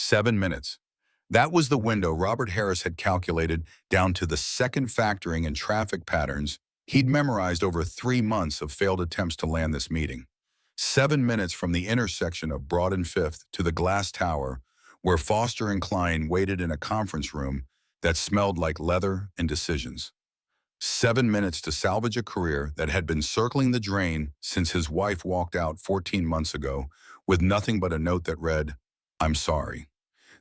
7 minutes. That was the window Robert Harris had calculated down to the second factoring and traffic patterns he'd memorized over 3 months of failed attempts to land this meeting. 7 minutes from the intersection of Broad and Fifth to the glass tower, where Foster and Klein waited in a conference room that smelled like leather and decisions. 7 minutes to salvage a career that had been circling the drain since his wife walked out 14 months ago with nothing but a note that read, "I'm sorry."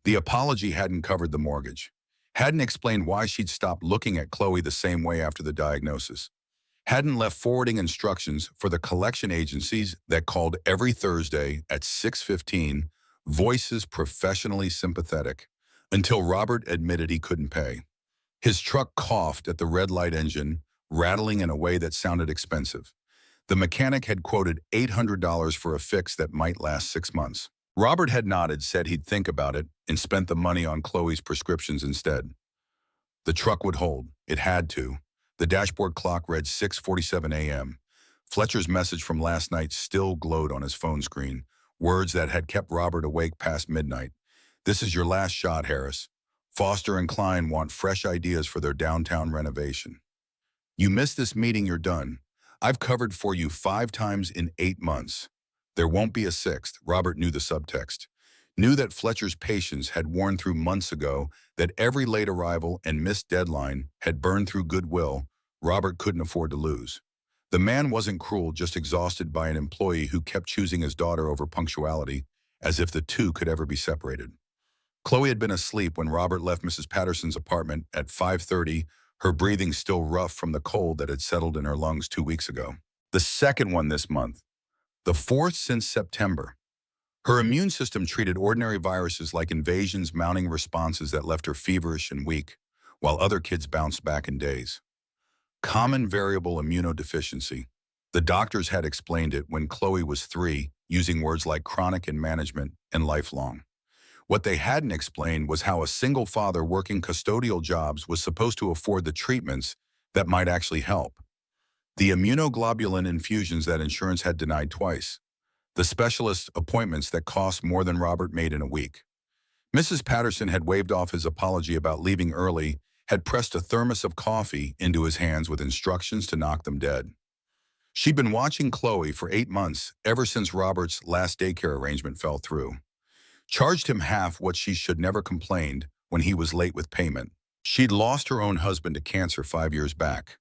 The apology hadn't covered the mortgage, hadn't explained why she'd stopped looking at Chloe the same way after the diagnosis, hadn't left forwarding instructions for the collection agencies that called every Thursday at 6:15, voices professionally sympathetic, until Robert admitted he couldn't pay. His truck coughed at the red light engine, rattling in a way that sounded expensive. The mechanic had quoted $800 for a fix that might last 6 months. Robert had nodded, said he'd think about it, and spent the money on Chloe's prescriptions instead. The truck would hold. It had to. The dashboard clock read 6:47 a.m. Fletcher's message from last night still glowed on his phone screen, words that had kept Robert awake past midnight. "This is your last shot, Harris. Foster and Klein want fresh ideas for their downtown renovation. You miss this meeting, you're done. I've covered for you 5 times in 8 months. There won't be a sixth." Robert knew the subtext. Knew that Fletcher's patience had worn through months ago, that every late arrival and missed deadline had burned through goodwill Robert couldn't afford to lose. The man wasn't cruel, just exhausted by an employee who kept choosing his daughter over punctuality, as if the two could ever be separated. Chloe had been asleep when Robert left Mrs. Patterson's apartment at 5:30, her breathing still rough from the cold that had settled in her lungs 2 weeks ago. The second one this month. The fourth since September. Her immune system treated ordinary viruses like invasions, mounting responses that left her feverish and weak, while other kids bounced back in days. Common variable immunodeficiency. The doctors had explained it when Chloe was 3, using words like chronic in management and lifelong. What they hadn't explained was how a single father working custodial jobs was supposed to afford the treatments that might actually help. The immunoglobulin infusions that insurance had denied twice. The specialist appointments that cost more than Robert made in a week. Mrs. Patterson had waved off his apology about leaving early, had pressed a thermos of coffee into his hands with instructions to knock them dead. She'd been watching Chloe for 8 months, ever since Robert's last daycare arrangement fell through. Charged him half what she should never complained when he was late with payment. She'd lost her own husband to cancer 5 years back.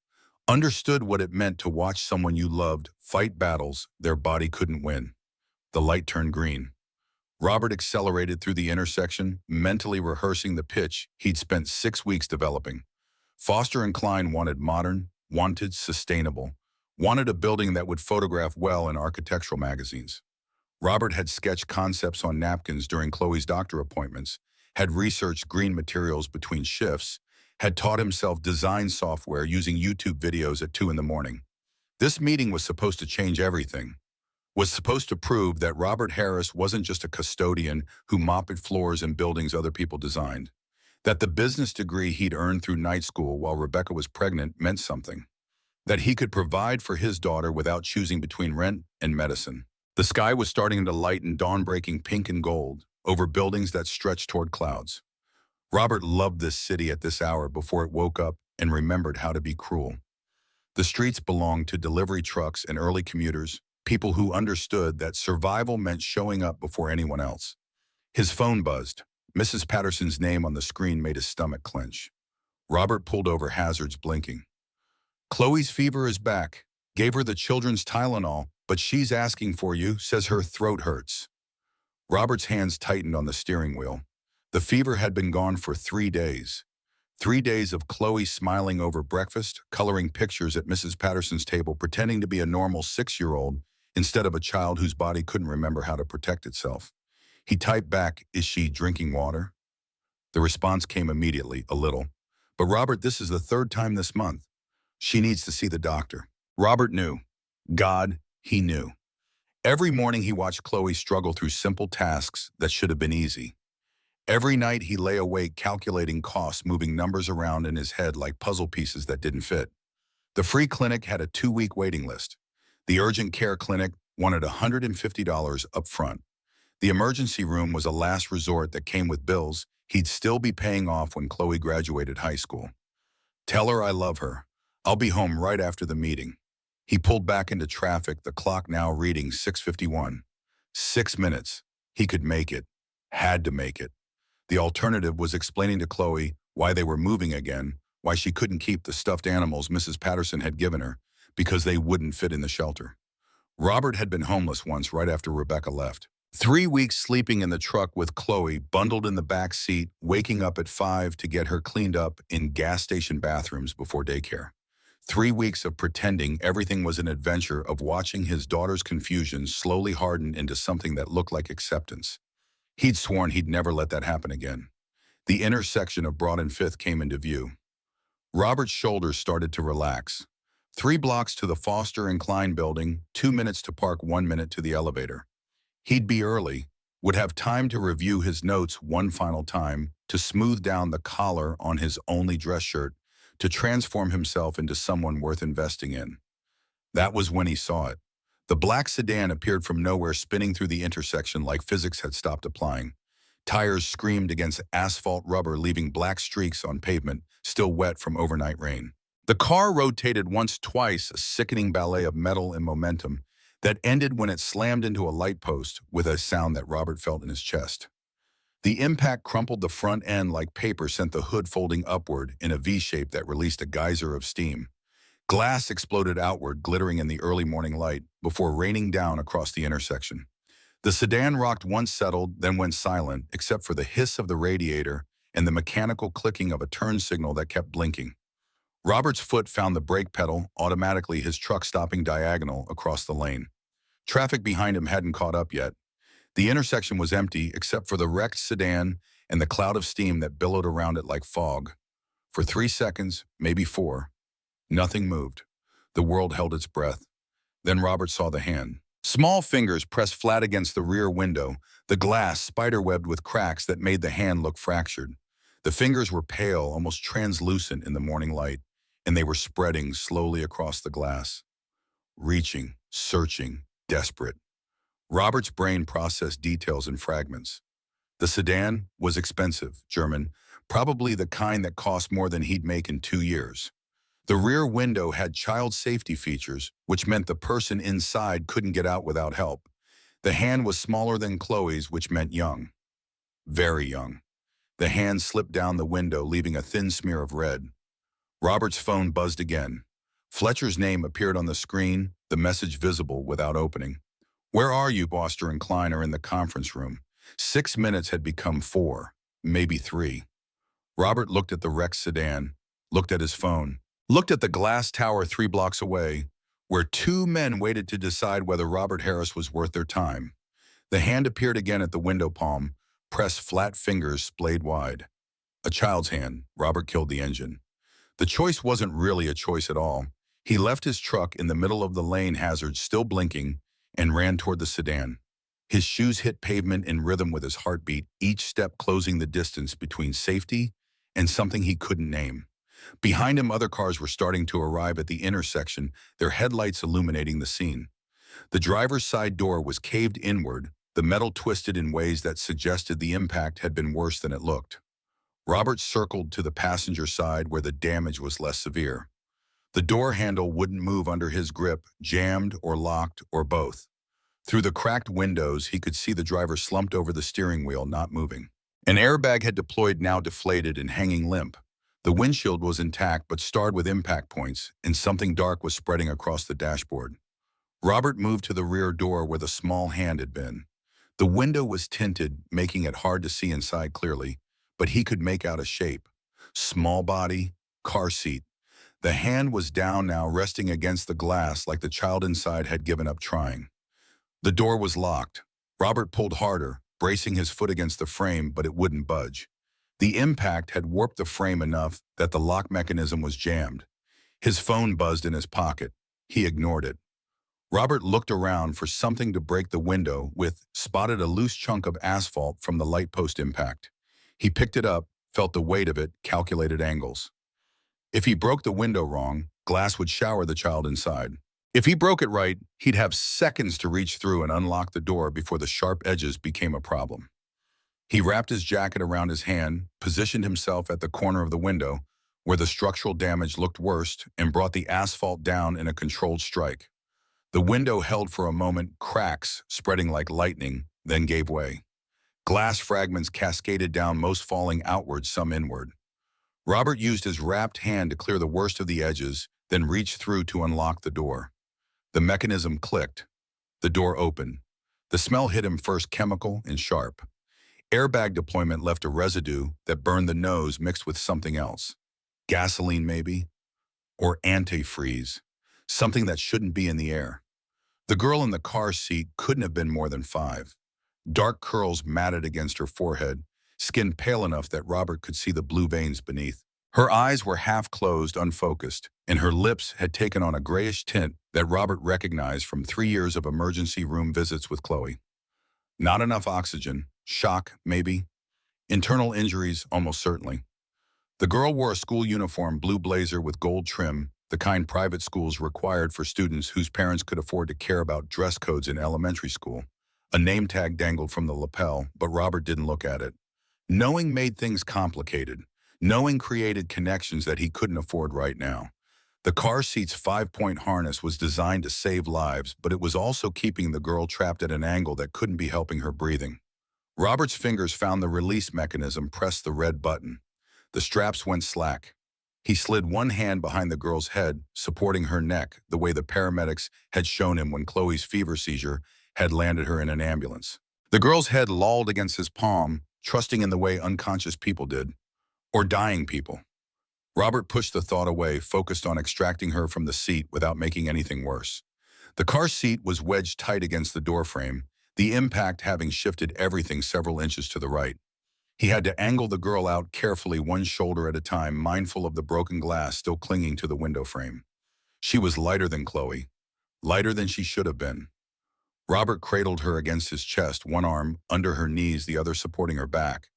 Understood what it meant to watch someone you loved fight battles their body couldn't win. The light turned green. Robert accelerated through the intersection, mentally rehearsing the pitch he'd spent 6 weeks developing. Foster and Klein wanted modern, wanted sustainable, wanted a building that would photograph well in architectural magazines. Robert had sketched concepts on napkins during Chloe's doctor appointments, had researched green materials between shifts, had taught himself design software using YouTube videos at 2 in the morning. This meeting was supposed to change everything. Was supposed to prove that Robert Harris wasn't just a custodian who mopped floors in buildings other people designed. That the business degree he'd earned through night school while Rebecca was pregnant meant something. That he could provide for his daughter without choosing between rent and medicine. The sky was starting to lighten, dawn-breaking pink and gold over buildings that stretched toward clouds. Robert loved this city at this hour before it woke up and remembered how to be cruel. The streets belonged to delivery trucks and early commuters, people who understood that survival meant showing up before anyone else. His phone buzzed. Mrs. Patterson's name on the screen made his stomach clench. Robert pulled over, hazards blinking. "Chloe's fever is back. Gave her the children's Tylenol, but she's asking for you, says her throat hurts." Robert's hands tightened on the steering wheel. The fever had been gone for 3 days. 3 days of Chloe smiling over breakfast, coloring pictures at Mrs. Patterson's table, pretending to be a normal 6-year-old instead of a child whose body couldn't remember how to protect itself. He typed back, "Is she drinking water?" The response came immediately, a little. "But Robert, this is the 3rd time this month. She needs to see the doctor." Robert knew. God, he knew. Every morning he watched Chloe struggle through simple tasks that should have been easy. Every night he lay awake calculating costs, moving numbers around in his head like puzzle pieces that didn't fit. The free clinic had a 2-week waiting list. The urgent care clinic wanted $150 up front. The emergency room was a last resort that came with bills he'd still be paying off when Chloe graduated high school. Tell her I love her. I'll be home right after the meeting. He pulled back into traffic, the clock now reading 6:51. 6 minutes. He could make it. Had to make it. The alternative was explaining to Chloe why they were moving again, why she couldn't keep the stuffed animals Mrs. Patterson had given her, because they wouldn't fit in the shelter. Robert had been homeless once right after Rebecca left. 3 weeks sleeping in the truck with Chloe, bundled in the back seat, waking up at 5 to get her cleaned up in gas station bathrooms before daycare. 3 weeks of pretending everything was an adventure, of watching his daughter's confusion slowly harden into something that looked like acceptance. He'd sworn he'd never let that happen again. The intersection of Broad and Fifth came into view. Robert's shoulders started to relax. 3 blocks to the Foster and Klein building, 2 minutes to park, 1 minute to the elevator. He'd be early, would have time to review his notes one final time, to smooth down the collar on his only dress shirt, to transform himself into someone worth investing in. That was when he saw it. The black sedan appeared from nowhere, spinning through the intersection like physics had stopped applying. Tires screamed against asphalt rubber, leaving black streaks on pavement, still wet from overnight rain. The car rotated once, twice, a sickening ballet of metal and momentum that ended when it slammed into a light post with a sound that Robert felt in his chest. The impact crumpled the front end like paper, sent the hood folding upward in a V shape that released a geyser of steam. Glass exploded outward, glittering in the early morning light, before raining down across the intersection. The sedan rocked, once settled, then went silent, except for the hiss of the radiator and the mechanical clicking of a turn signal that kept blinking. Robert's foot found the brake pedal, automatically, his truck stopping diagonal across the lane. Traffic behind him hadn't caught up yet. The intersection was empty, except for the wrecked sedan and the cloud of steam that billowed around it like fog. For 3 seconds, maybe 4, nothing moved. The world held its breath. Then Robert saw the hand. Small fingers pressed flat against the rear window, the glass spiderwebbed with cracks that made the hand look fractured. The fingers were pale, almost translucent in the morning light, and they were spreading slowly across the glass. Reaching, searching, desperate. Robert's brain processed details in fragments. The sedan was expensive, German, probably the kind that cost more than he'd make in 2 years. The rear window had child safety features, which meant the person inside couldn't get out without help. The hand was smaller than Chloe's, which meant young. Very young. The hand slipped down the window, leaving a thin smear of red. Robert's phone buzzed again. Fletcher's name appeared on the screen, the message visible without opening. "Where are you?" Foster and Klein are in the conference room. 6 minutes had become 4, maybe 3. Robert looked at the wrecked sedan, looked at his phone, looked at the glass tower 3 blocks away, where 2 men waited to decide whether Robert Harris was worth their time. The hand appeared again at the window palm, pressed, flat fingers splayed wide. A child's hand. Robert killed the engine. The choice wasn't really a choice at all. He left his truck in the middle of the lane hazard, still blinking, and ran toward the sedan. His shoes hit pavement in rhythm with his heartbeat, each step closing the distance between safety and something he couldn't name. Behind him, other cars were starting to arrive at the intersection, their headlights illuminating the scene. The driver's side door was caved inward, the metal twisted in ways that suggested the impact had been worse than it looked. Robert circled to the passenger side, where the damage was less severe. The door handle wouldn't move under his grip, jammed or locked or both. Through the cracked windows, he could see the driver slumped over the steering wheel, not moving. An airbag had deployed, now deflated and hanging limp. The windshield was intact but starred with impact points, and something dark was spreading across the dashboard. Robert moved to the rear door where the small hand had been. The window was tinted, making it hard to see inside clearly, but he could make out a shape. Small body, car seat. The hand was down now, resting against the glass like the child inside had given up trying. The door was locked. Robert pulled harder, bracing his foot against the frame, but it wouldn't budge. The impact had warped the frame enough that the lock mechanism was jammed. His phone buzzed in his pocket. He ignored it. Robert looked around for something to break the window with, spotted a loose chunk of asphalt from the light post impact. He picked it up, felt the weight of it, calculated angles. If he broke the window wrong, glass would shower the child inside. If he broke it right, he'd have seconds to reach through and unlock the door before the sharp edges became a problem. He wrapped his jacket around his hand, positioned himself at the corner of the window, where the structural damage looked worst, and brought the asphalt down in a controlled strike. The window held for a moment, cracks spreading like lightning, then gave way. Glass fragments cascaded down, most falling outward, some inward. Robert used his wrapped hand to clear the worst of the edges, then reached through to unlock the door. The mechanism clicked. The door opened. The smell hit him first, chemical and sharp. Airbag deployment left a residue that burned the nose mixed with something else. Gasoline, maybe? Or antifreeze. Something that shouldn't be in the air. The girl in the car seat couldn't have been more than 5. Dark curls matted against her forehead, skin pale enough that Robert could see the blue veins beneath. Her eyes were half closed, unfocused, and her lips had taken on a grayish tint that Robert recognized from 3 years of emergency room visits with Chloe. Not enough oxygen. Shock, maybe. Internal injuries, almost certainly. The girl wore a school uniform, blue blazer with gold trim, the kind private schools required for students whose parents could afford to care about dress codes in elementary school. A name tag dangled from the lapel, but Robert didn't look at it. Knowing made things complicated. Knowing created connections that he couldn't afford right now. The car seat's 5-point harness was designed to save lives, but it was also keeping the girl trapped at an angle that couldn't be helping her breathing. Robert's fingers found the release mechanism, pressed the red button. The straps went slack. He slid one hand behind the girl's head, supporting her neck, the way the paramedics had shown him when Chloe's fever seizure had landed her in an ambulance. The girl's head lolled against his palm, trusting in the way unconscious people did. Or dying people. Robert pushed the thought away, focused on extracting her from the seat without making anything worse. The car seat was wedged tight against the doorframe, the impact having shifted everything several inches to the right. He had to angle the girl out carefully, one shoulder at a time, mindful of the broken glass still clinging to the window frame. She was lighter than Chloe, lighter than she should have been. Robert cradled her against his chest, one arm under her knees, the other supporting her back.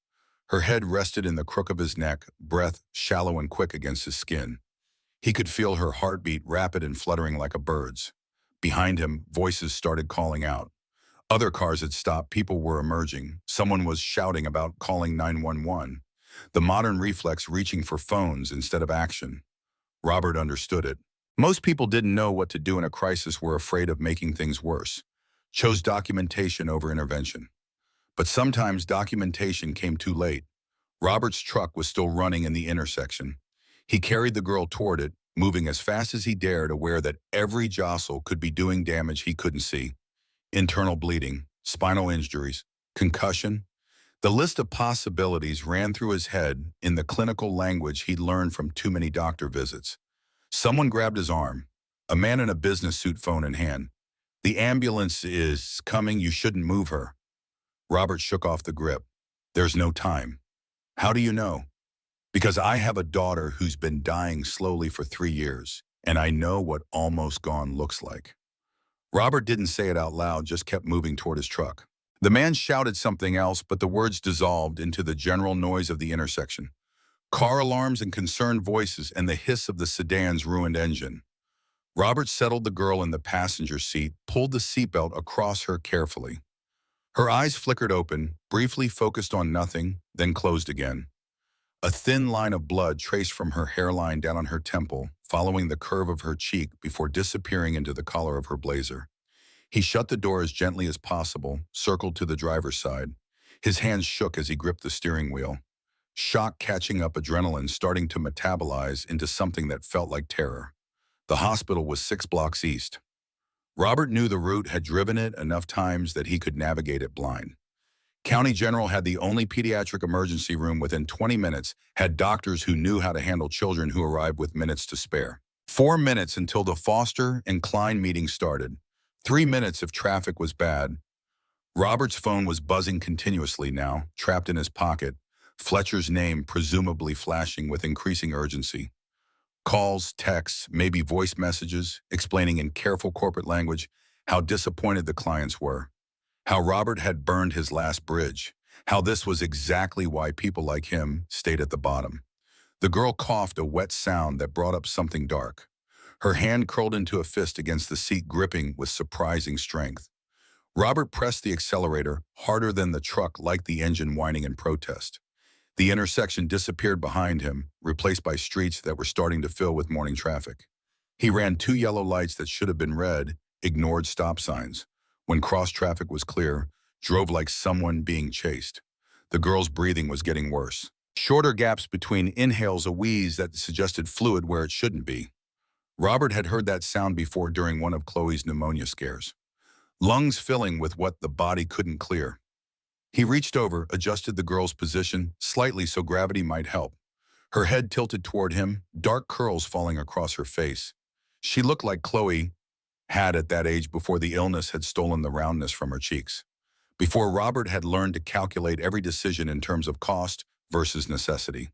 Her head rested in the crook of his neck, breath shallow and quick against his skin. He could feel her heartbeat, rapid and fluttering like a bird's. Behind him, voices started calling out. Other cars had stopped, people were emerging. Someone was shouting about calling 911. The modern reflex reaching for phones instead of action. Robert understood it. Most people didn't know what to do in a crisis, were afraid of making things worse. Chose documentation over intervention. But sometimes documentation came too late. Robert's truck was still running in the intersection. He carried the girl toward it, moving as fast as he dared, aware that every jostle could be doing damage he couldn't see. Internal bleeding, spinal injuries, concussion. The list of possibilities ran through his head in the clinical language he'd learned from too many doctor visits. Someone grabbed his arm, a man in a business suit, phone in hand. "The ambulance is coming, you shouldn't move her." Robert shook off the grip. "There's no time." "How do you know?" "Because I have a daughter who's been dying slowly for 3 years, and I know what almost gone looks like." Robert didn't say it out loud, just kept moving toward his truck. The man shouted something else, but the words dissolved into the general noise of the intersection. Car alarms and concerned voices and the hiss of the sedan's ruined engine. Robert settled the girl in the passenger seat, pulled the seatbelt across her carefully. Her eyes flickered open, briefly focused on nothing, then closed again. A thin line of blood traced from her hairline down on her temple, following the curve of her cheek before disappearing into the collar of her blazer. He shut the door as gently as possible, circled to the driver's side. His hands shook as he gripped the steering wheel. Shock catching up, adrenaline starting to metabolize into something that felt like terror. The hospital was 6 blocks east. Robert knew the route, had driven it enough times that he could navigate it blind. County General had the only pediatric emergency room within 20 minutes, had doctors who knew how to handle children who arrived with minutes to spare. 4 minutes until the Foster and Klein meeting started. 3 minutes if traffic was bad. Robert's phone was buzzing continuously now, trapped in his pocket, Fletcher's name presumably flashing with increasing urgency. Calls, texts, maybe voice messages, explaining in careful corporate language how disappointed the clients were, how Robert had burned his last bridge, how this was exactly why people like him stayed at the bottom. The girl coughed, a wet sound that brought up something dark. Her hand curled into a fist against the seat, gripping with surprising strength. Robert pressed the accelerator harder than the truck, like the engine whining in protest. The intersection disappeared behind him, replaced by streets that were starting to fill with morning traffic. He ran two yellow lights that should have been red, ignored stop signs. When cross traffic was clear, drove like someone being chased. The girl's breathing was getting worse. Shorter gaps between inhales, a wheeze that suggested fluid where it shouldn't be. Robert had heard that sound before during one of Chloe's pneumonia scares. Lungs filling with what the body couldn't clear. He reached over, adjusted the girl's position slightly so gravity might help. Her head tilted toward him, dark curls falling across her face. She looked like Chloe had at that age before the illness had stolen the roundness from her cheeks. Before Robert had learned to calculate every decision in terms of cost versus necessity.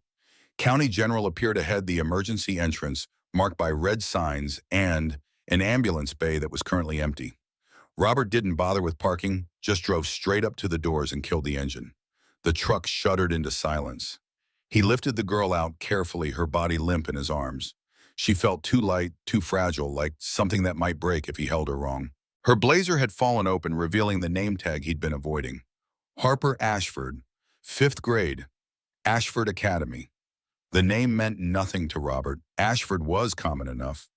County General appeared ahead, the emergency entrance, marked by red signs and an ambulance bay that was currently empty. Robert didn't bother with parking, just drove straight up to the doors and killed the engine. The truck shuddered into silence. He lifted the girl out carefully, her body limp in his arms. She felt too light, too fragile, like something that might break if he held her wrong. Her blazer had fallen open, revealing the name tag he'd been avoiding. Harper Ashford, 5th grade, Ashford Academy. The name meant nothing to Robert. Ashford was common enough.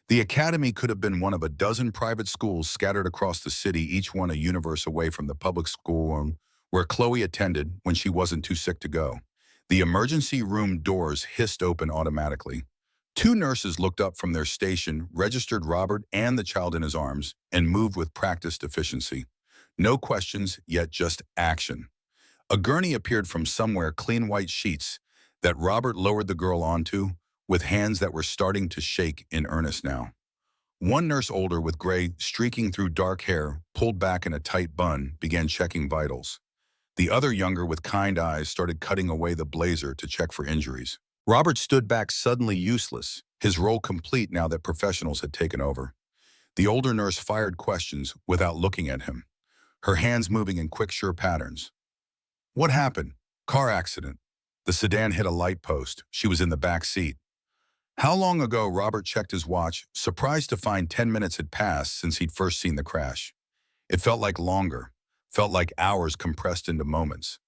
The academy could have been one of a dozen private schools scattered across the city, each one a universe away from the public schoolroom where Chloe attended when she wasn't too sick to go. The emergency room doors hissed open automatically. Two nurses looked up from their station, registered Robert and the child in his arms, and moved with practiced efficiency. No questions, yet just action. A gurney appeared from somewhere, clean white sheets that Robert lowered the girl onto, with hands that were starting to shake in earnest now. One nurse, older with gray streaking through dark hair, pulled back in a tight bun, began checking vitals. The other, younger with kind eyes, started cutting away the blazer to check for injuries. Robert stood back, suddenly useless, his role complete now that professionals had taken over. The older nurse fired questions without looking at him, her hands moving in quick, sure patterns. What happened? Car accident. The sedan hit a light post. She was in the back seat. How long ago? Robert checked his watch, surprised to find 10 minutes had passed since he'd first seen the crash. It felt like longer, felt like hours compressed into moments.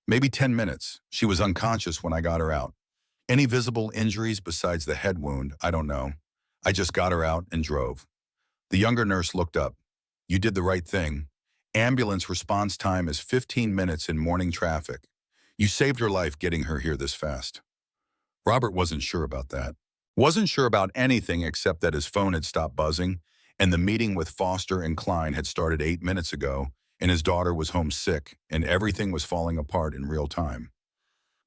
Maybe 10 minutes. She was unconscious when I got her out. Any visible injuries besides the head wound? I don't know. I just got her out and drove. The younger nurse looked up. You did the right thing. Ambulance response time is 15 minutes in morning traffic. You saved her life getting her here this fast. Robert wasn't sure about that. Wasn't sure about anything except that his phone had stopped buzzing and the meeting with Foster and Klein had started 8 minutes ago, and his daughter was home sick and everything was falling apart in real time.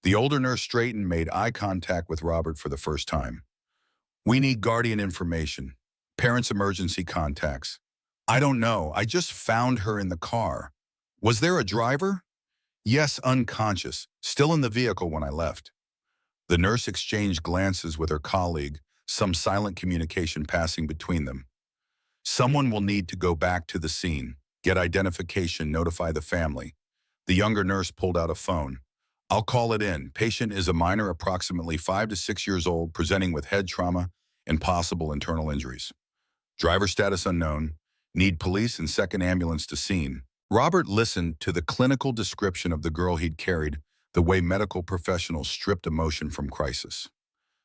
The older nurse straightened, made eye contact with Robert for the first time. We need guardian information. Parents' emergency contacts. I don't know. I just found her in the car. Was there a driver? Yes, unconscious, still in the vehicle when I left. The nurse exchanged glances with her colleague, some silent communication passing between them. Someone will need to go back to the scene, get identification, notify the family. The younger nurse pulled out a phone. I'll call it in. Patient is a minor, approximately 5 to 6 years old, presenting with head trauma and possible internal injuries. Driver status unknown. Need police and second ambulance to scene. Robert listened to the clinical description of the girl he'd carried, the way medical professionals stripped emotion from crisis.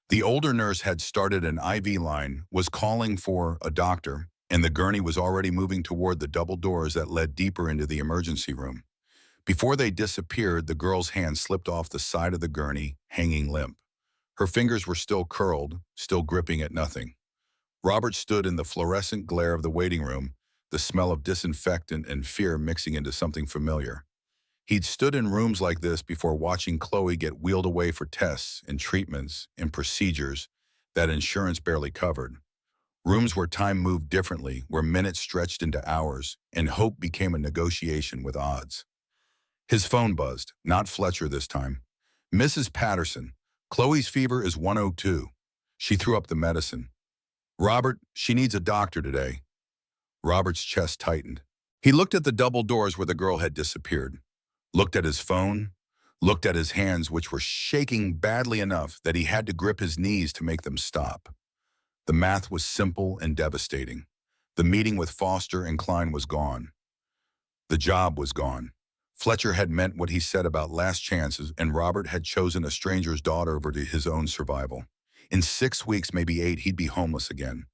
The older nurse had started an IV line, was calling for a doctor, and the gurney was already moving toward the double doors that led deeper into the emergency room. Before they disappeared, the girl's hand slipped off the side of the gurney, hanging limp. Her fingers were still curled, still gripping at nothing. Robert stood in the fluorescent glare of the waiting room, the smell of disinfectant and fear mixing into something familiar. He'd stood in rooms like this before, watching Chloe get wheeled away for tests and treatments and procedures that insurance barely covered. Rooms where time moved differently, where minutes stretched into hours, and hope became a negotiation with odds. His phone buzzed, not Fletcher this time. Mrs. Patterson, Chloe's fever is 102. She threw up the medicine. Robert, she needs a doctor today. Robert's chest tightened. He looked at the double doors where the girl had disappeared. Looked at his phone, looked at his hands, which were shaking badly enough that he had to grip his knees to make them stop. The math was simple and devastating. The meeting with Foster and Klein was gone. The job was gone. Fletcher had meant what he said about last chances, and Robert had chosen a stranger's daughter over to his own survival. In 6 weeks, maybe 8, he'd be homeless again.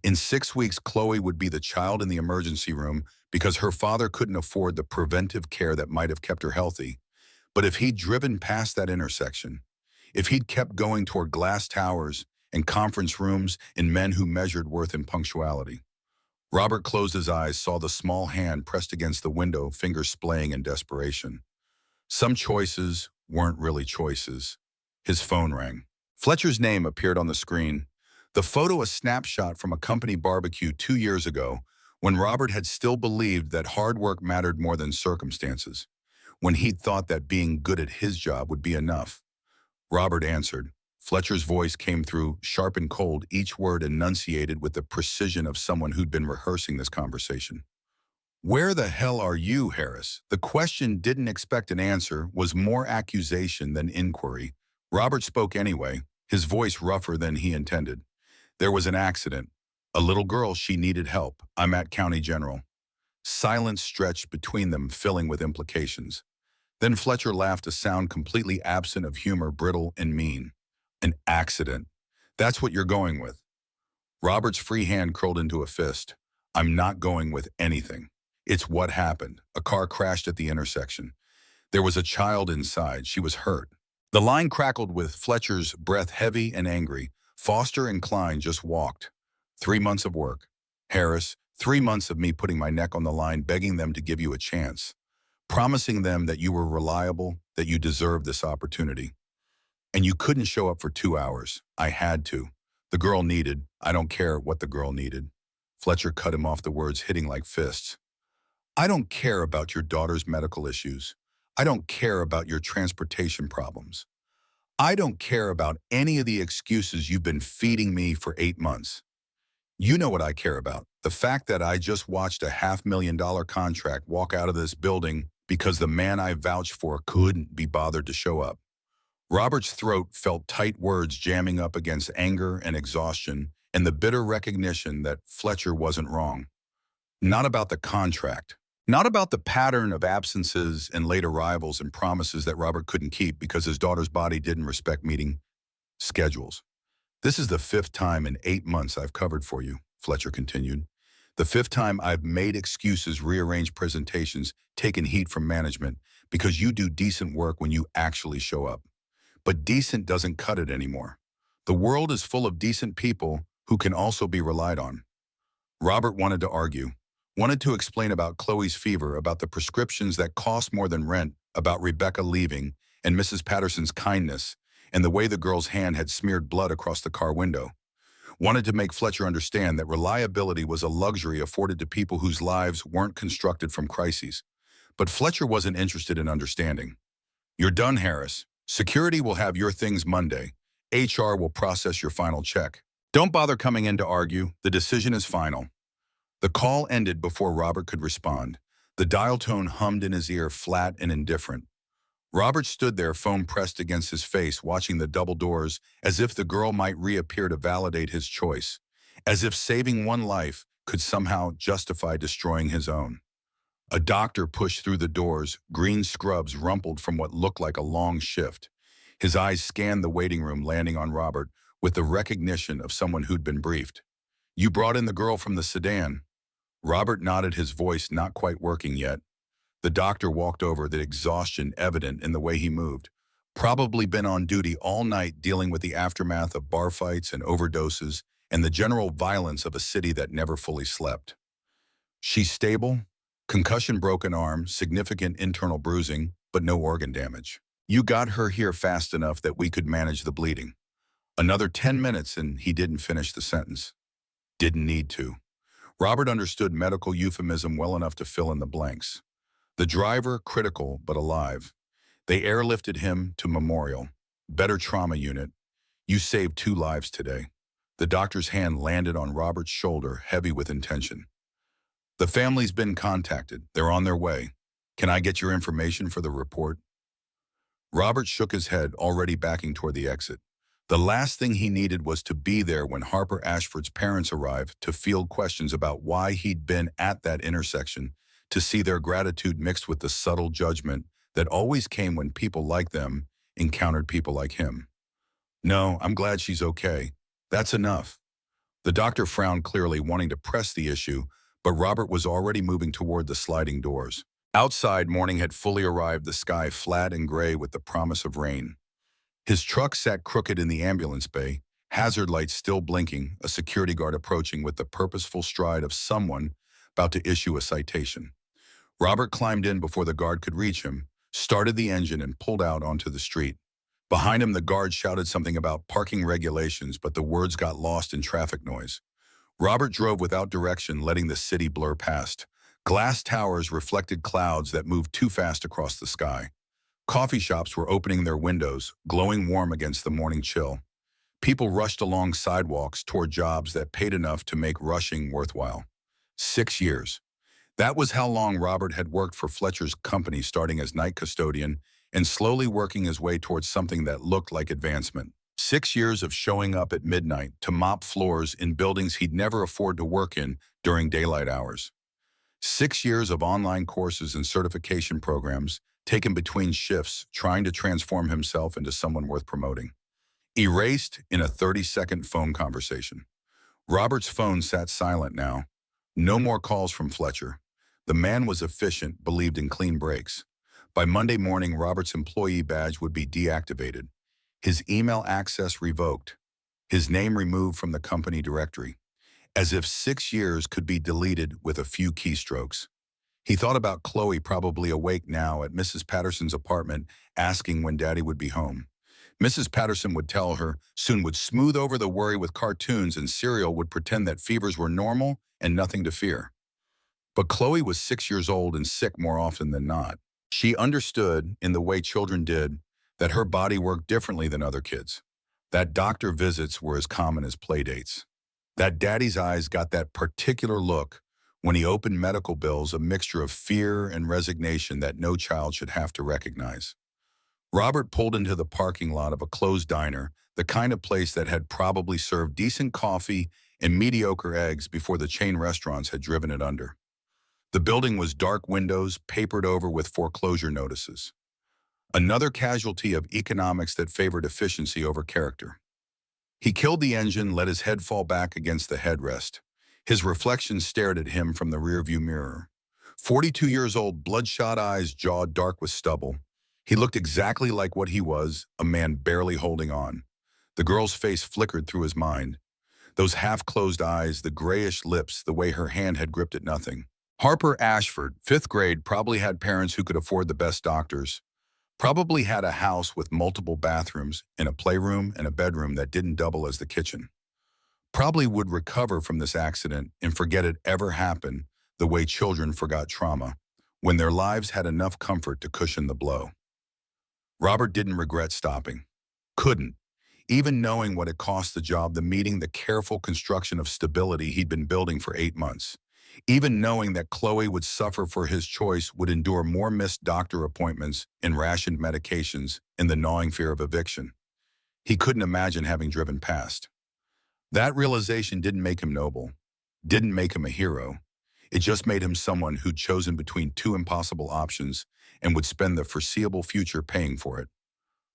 In 6 weeks, Chloe would be the child in the emergency room because her father couldn't afford the preventive care that might have kept her healthy. But if he'd driven past that intersection, if he'd kept going toward glass towers and conference rooms and men who measured worth in punctuality, Robert closed his eyes, saw the small hand pressed against the window, fingers splaying in desperation. Some choices weren't really choices. His phone rang. Fletcher's name appeared on the screen. The photo a snapshot from a company barbecue 2 years ago when Robert had still believed that hard work mattered more than circumstances, when he'd thought that being good at his job would be enough. Robert answered. Fletcher's voice came through, sharp and cold, each word enunciated with the precision of someone who'd been rehearsing this conversation. "Where the hell are you, Harris?" The question didn't expect an answer, was more accusation than inquiry. Robert spoke anyway, his voice rougher than he intended. "There was an accident. A little girl, she needed help. I'm at County General." Silence stretched between them, filling with implications. Then Fletcher laughed, a sound completely absent of humor, brittle and mean. "An accident. That's what you're going with." Robert's free hand curled into a fist. "I'm not going with anything. It's what happened. A car crashed at the intersection. There was a child inside. She was hurt." The line crackled with Fletcher's breath heavy and angry. "Foster and Klein just walked. 3 months of work. Harris, 3 months of me putting my neck on the line, begging them to give you a chance. Promising them that you were reliable, that you deserved this opportunity. And you couldn't show up for 2 hours. I had to. The girl needed. I don't care what the girl needed." Fletcher cut him off, the words hitting like fists. "I don't care about your daughter's medical issues. I don't care about your transportation problems. I don't care about any of the excuses you've been feeding me for 8 months. You know what I care about. The fact that I just watched a $500,000 contract walk out of this building because the man I vouched for couldn't be bothered to show up." Robert's throat felt tight, words jamming up against anger and exhaustion and the bitter recognition that Fletcher wasn't wrong. Not about the contract. Not about the pattern of absences and late arrivals and promises that Robert couldn't keep because his daughter's body didn't respect meeting schedules. "This is the 5th time in 8 months I've covered for you," Fletcher continued. "The 5th time I've made excuses, rearranged presentations, taken heat from management because you do decent work when you actually show up. But decent doesn't cut it anymore. The world is full of decent people who can also be relied on." Robert wanted to argue, wanted to explain about Chloe's fever, about the prescriptions that cost more than rent, about Rebecca leaving, and Mrs. Patterson's kindness, and the way the girl's hand had smeared blood across the car window. Wanted to make Fletcher understand that reliability was a luxury afforded to people whose lives weren't constructed from crises. But Fletcher wasn't interested in understanding. "You're done, Harris. Security will have your things Monday. HR will process your final check. Don't bother coming in to argue. The decision is final." The call ended before Robert could respond. The dial tone hummed in his ear, flat and indifferent. Robert stood there, phone pressed against his face, watching the double doors, as if the girl might reappear to validate his choice, as if saving one life could somehow justify destroying his own. A doctor pushed through the doors, green scrubs rumpled from what looked like a long shift. His eyes scanned the waiting room, landing on Robert with the recognition of someone who'd been briefed. "You brought in the girl from the sedan." Robert nodded, his voice not quite working yet. The doctor walked over, the exhaustion evident in the way he moved. Probably been on duty all night dealing with the aftermath of bar fights and overdoses and the general violence of a city that never fully slept. "She's stable. Concussion, broken arm, significant internal bruising, but no organ damage. You got her here fast enough that we could manage the bleeding." Another 10 minutes and he didn't finish the sentence. Didn't need to. Robert understood medical euphemism well enough to fill in the blanks. The driver, critical but alive. They airlifted him to Memorial. Better trauma unit. You saved 2 lives today. The doctor's hand landed on Robert's shoulder, heavy with intention. "The family's been contacted. They're on their way. Can I get your information for the report?" Robert shook his head, already backing toward the exit. The last thing he needed was to be there when Harper Ashford's parents arrived to field questions about why he'd been at that intersection, to see their gratitude mixed with the subtle judgment that always came when people like them encountered people like him. "No, I'm glad she's okay. That's enough." The doctor frowned clearly, wanting to press the issue, but Robert was already moving toward the sliding doors. Outside, morning had fully arrived, the sky flat and gray with the promise of rain. His truck sat crooked in the ambulance bay, hazard lights still blinking, a security guard approaching with the purposeful stride of someone about to issue a citation. Robert climbed in before the guard could reach him, started the engine, and pulled out onto the street. Behind him, the guard shouted something about parking regulations, but the words got lost in traffic noise. Robert drove without direction, letting the city blur past. Glass towers reflected clouds that moved too fast across the sky. Coffee shops were opening their windows, glowing warm against the morning chill. People rushed along sidewalks toward jobs that paid enough to make rushing worthwhile. 6 years. That was how long Robert had worked for Fletcher's company, starting as night custodian and slowly working his way towards something that looked like advancement. 6 years of showing up at midnight to mop floors in buildings he'd never afford to work in during daylight hours. 6 years of online courses and certification programs taken between shifts, trying to transform himself into someone worth promoting. Erased in a 30-second phone conversation. Robert's phone sat silent now. No more calls from Fletcher. The man was efficient, believed in clean breaks. By Monday morning, Robert's employee badge would be deactivated, his email access revoked, his name removed from the company directory, as if 6 years could be deleted with a few keystrokes. He thought about Chloe, probably awake now at Mrs. Patterson's apartment, asking when Daddy would be home. Mrs. Patterson would tell her, soon would smooth over the worry with cartoons, and cereal would pretend that fevers were normal and nothing to fear. But Chloe was 6 years old and sick more often than not. She understood, in the way children did, that her body worked differently than other kids. That doctor visits were as common as play dates. That Daddy's eyes got that particular look when he opened medical bills, a mixture of fear and resignation that no child should have to recognize. Robert pulled into the parking lot of a closed diner, the kind of place that had probably served decent coffee and mediocre eggs before the chain restaurants had driven it under. The building was dark windows, papered over with foreclosure notices. Another casualty of economics that favored efficiency over character. He killed the engine, let his head fall back against the headrest. His reflection stared at him from the rearview mirror. 42 years old, bloodshot eyes, jaw dark with stubble. He looked exactly like what he was, a man barely holding on. The girl's face flickered through his mind. Those half-closed eyes, the grayish lips, the way her hand had gripped at nothing. Harper Ashford, 5th grade, probably had parents who could afford the best doctors. Probably had a house with multiple bathrooms and a playroom and a bedroom that didn't double as the kitchen. Probably would recover from this accident and forget it ever happened the way children forgot trauma, when their lives had enough comfort to cushion the blow. Robert didn't regret stopping. Couldn't. Even knowing what it cost the job, the meeting, the careful construction of stability he'd been building for 8 months. Even knowing that Chloe would suffer for his choice, would endure more missed doctor appointments and rationed medications and the gnawing fear of eviction. He couldn't imagine having driven past. That realization didn't make him noble, didn't make him a hero. It just made him someone who'd chosen between 2 impossible options and would spend the foreseeable future paying for it.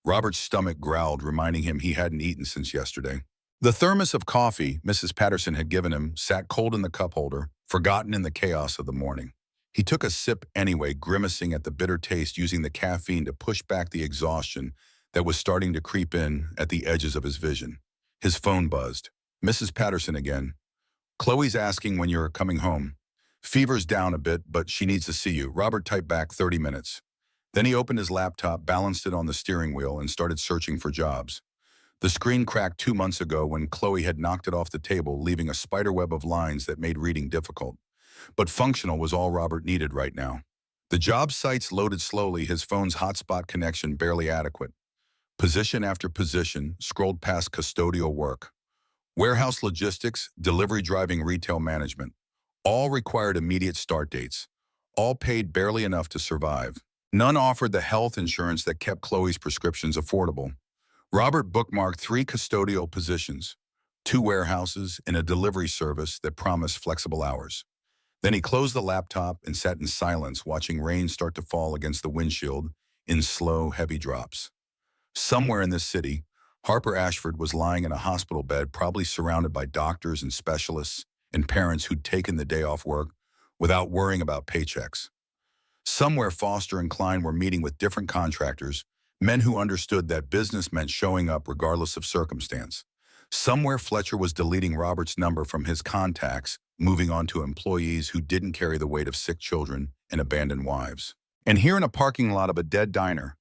Robert's stomach growled, reminding him he hadn't eaten since yesterday. The thermos of coffee Mrs. Patterson had given him sat cold in the cup holder, forgotten in the chaos of the morning. He took a sip anyway, grimacing at the bitter taste, using the caffeine to push back the exhaustion that was starting to creep in at the edges of his vision. His phone buzzed. Mrs. Patterson again. "Chloe's asking when you're coming home. Fever's down a bit, but she needs to see you." Robert typed back, 30 minutes. Then he opened his laptop, balanced it on the steering wheel, and started searching for jobs. The screen cracked 2 months ago when Chloe had knocked it off the table, leaving a spiderweb of lines that made reading difficult. But functional was all Robert needed right now. The job sites loaded slowly, his phone's hotspot connection barely adequate. Position after position scrolled past custodial work. Warehouse logistics, delivery driving, retail management. All required immediate start dates. All paid barely enough to survive. None offered the health insurance that kept Chloe's prescriptions affordable. Robert bookmarked 3 custodial positions, 2 warehouses, and a delivery service that promised flexible hours. Then he closed the laptop and sat in silence, watching rain start to fall against the windshield in slow, heavy drops. Somewhere in this city, Harper Ashford was lying in a hospital bed, probably surrounded by doctors and specialists and parents who'd taken the day off work without worrying about paychecks. Somewhere Foster and Klein were meeting with different contractors, men who understood that business meant showing up regardless of circumstance. Somewhere Fletcher was deleting Robert's number from his contacts, moving on to employees who didn't carry the weight of sick children and abandoned wives. And here in a parking lot of a dead diner,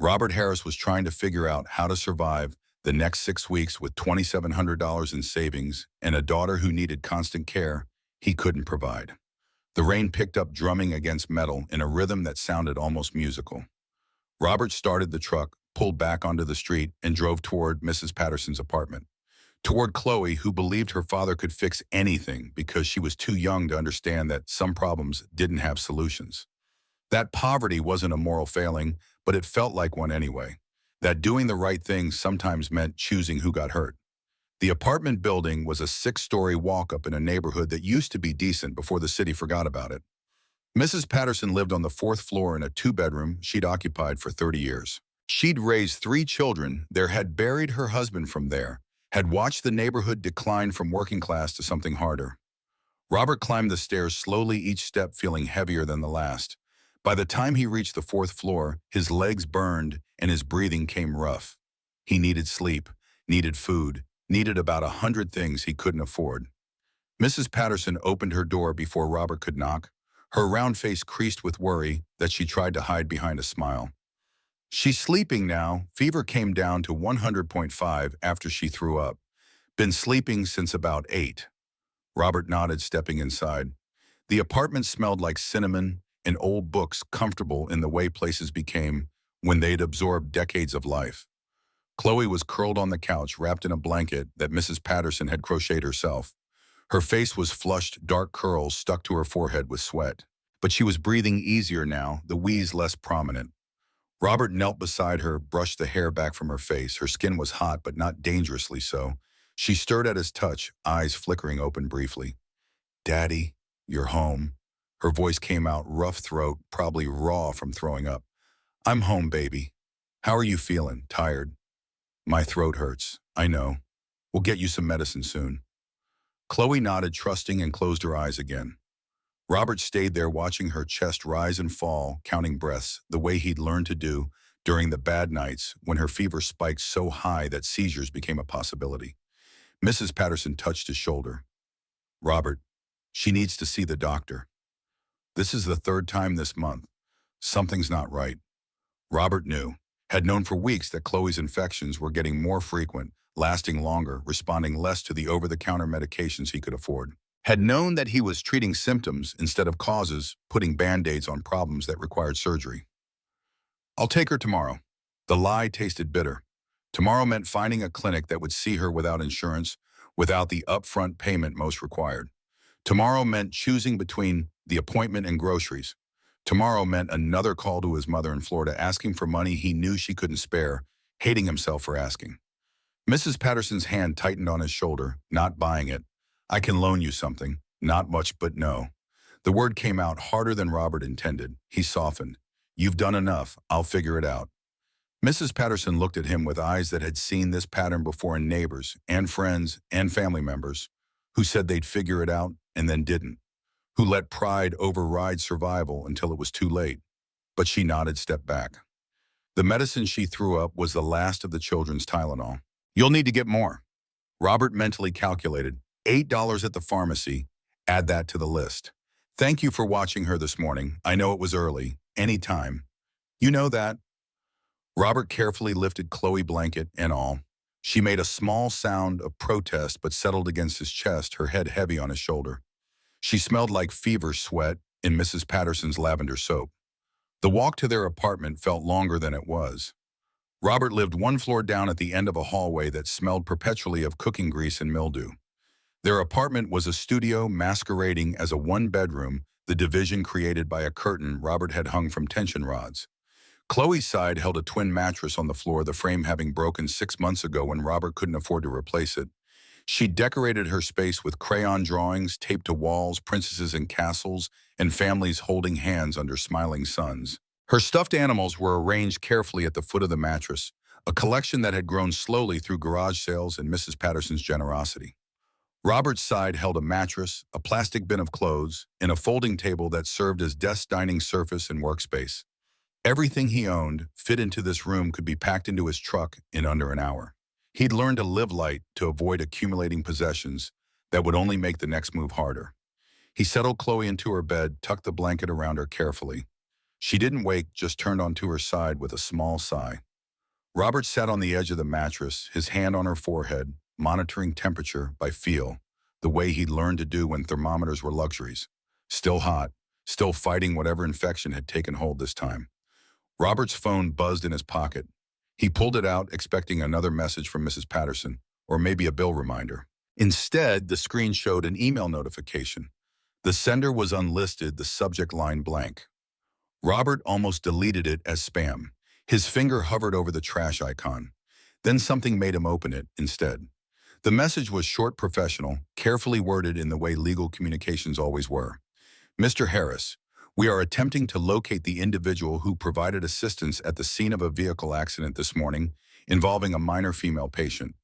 Robert Harris was trying to figure out how to survive the next 6 weeks with $2,700 in savings and a daughter who needed constant care he couldn't provide. The rain picked up, drumming against metal in a rhythm that sounded almost musical. Robert started the truck, pulled back onto the street, and drove toward Mrs. Patterson's apartment. Toward Chloe, who believed her father could fix anything because she was too young to understand that some problems didn't have solutions. That poverty wasn't a moral failing, but it felt like one anyway. That doing the right thing sometimes meant choosing who got hurt. The apartment building was a 6-story walk-up in a neighborhood that used to be decent before the city forgot about it. Mrs. Patterson lived on the 4th floor in a 2-bedroom she'd occupied for 30 years. She'd raised 3 children there, had buried her husband from there, had watched the neighborhood decline from working class to something harder. Robert climbed the stairs slowly, each step feeling heavier than the last. By the time he reached the 4th floor, his legs burned and his breathing came rough. He needed sleep, needed food, needed about 100 things he couldn't afford. Mrs. Patterson opened her door before Robert could knock, her round face creased with worry that she tried to hide behind a smile. She's sleeping now. Fever came down to 100.5 after she threw up. Been sleeping since about 8. Robert nodded, stepping inside. The apartment smelled like cinnamon and old books, comfortable in the way places became when they'd absorbed decades of life. Chloe was curled on the couch, wrapped in a blanket that Mrs. Patterson had crocheted herself. Her face was flushed, dark curls stuck to her forehead with sweat. But she was breathing easier now, the wheeze less prominent. Robert knelt beside her, brushed the hair back from her face. Her skin was hot, but not dangerously so. She stirred at his touch, eyes flickering open briefly. "Daddy, you're home." Her voice came out rough throat, probably raw from throwing up. "I'm home, baby. How are you feeling? Tired?" "My throat hurts. I know. We'll get you some medicine soon." Chloe nodded, trusting, and closed her eyes again. Robert stayed there, watching her chest rise and fall, counting breaths, the way he'd learned to do during the bad nights when her fever spiked so high that seizures became a possibility. Mrs. Patterson touched his shoulder. "Robert, she needs to see the doctor. This is the 3rd time this month. Something's not right." Robert knew, had known for weeks, that Chloe's infections were getting more frequent, lasting longer, responding less to the over-the-counter medications he could afford. Had known that he was treating symptoms instead of causes, putting Band-Aids on problems that required surgery. "I'll take her tomorrow." The lie tasted bitter. Tomorrow meant finding a clinic that would see her without insurance, without the upfront payment most required. Tomorrow meant choosing between the appointment and groceries. Tomorrow meant another call to his mother in Florida, asking for money he knew she couldn't spare, hating himself for asking. Mrs. Patterson's hand tightened on his shoulder, not buying it. "I can loan you something. Not much, but no." The word came out harder than Robert intended. He softened. "You've done enough. I'll figure it out." Mrs. Patterson looked at him with eyes that had seen this pattern before in neighbors and friends and family members who said they'd figure it out and then didn't, who let pride override survival until it was too late. But she nodded, stepped back. The medicine she threw up was the last of the children's Tylenol. "You'll need to get more." Robert mentally calculated. $8 at the pharmacy. Add that to the list. "Thank you for watching her this morning. I know it was early. Anytime." "You know that." Robert carefully lifted Chloe, blanket and all. She made a small sound of protest but settled against his chest, her head heavy on his shoulder. She smelled like fever sweat in Mrs. Patterson's lavender soap. The walk to their apartment felt longer than it was. Robert lived 1 floor down at the end of a hallway that smelled perpetually of cooking grease and mildew. Their apartment was a studio masquerading as a 1-bedroom, the division created by a curtain Robert had hung from tension rods. Chloe's side held a twin mattress on the floor, the frame having broken 6 months ago when Robert couldn't afford to replace it. She decorated her space with crayon drawings taped to walls, princesses and castles, and families holding hands under smiling suns. Her stuffed animals were arranged carefully at the foot of the mattress, a collection that had grown slowly through garage sales and Mrs. Patterson's generosity. Robert's side held a mattress, a plastic bin of clothes, and a folding table that served as desk, dining surface, and workspace. Everything he owned fit into this room could be packed into his truck in under an hour. He'd learned to live light to avoid accumulating possessions that would only make the next move harder. He settled Chloe into her bed, tucked the blanket around her carefully. She didn't wake, just turned onto her side with a small sigh. Robert sat on the edge of the mattress, his hand on her forehead, monitoring temperature by feel, the way he'd learned to do when thermometers were luxuries. Still hot, still fighting whatever infection had taken hold this time. Robert's phone buzzed in his pocket. He pulled it out, expecting another message from Mrs. Patterson, or maybe a bill reminder. Instead, the screen showed an email notification. The sender was unlisted, the subject line blank. Robert almost deleted it as spam. His finger hovered over the trash icon. Then something made him open it instead. The message was short, professional, carefully worded in the way legal communications always were. Mr. Harris, we are attempting to locate the individual who provided assistance at the scene of a vehicle accident this morning involving a minor female patient.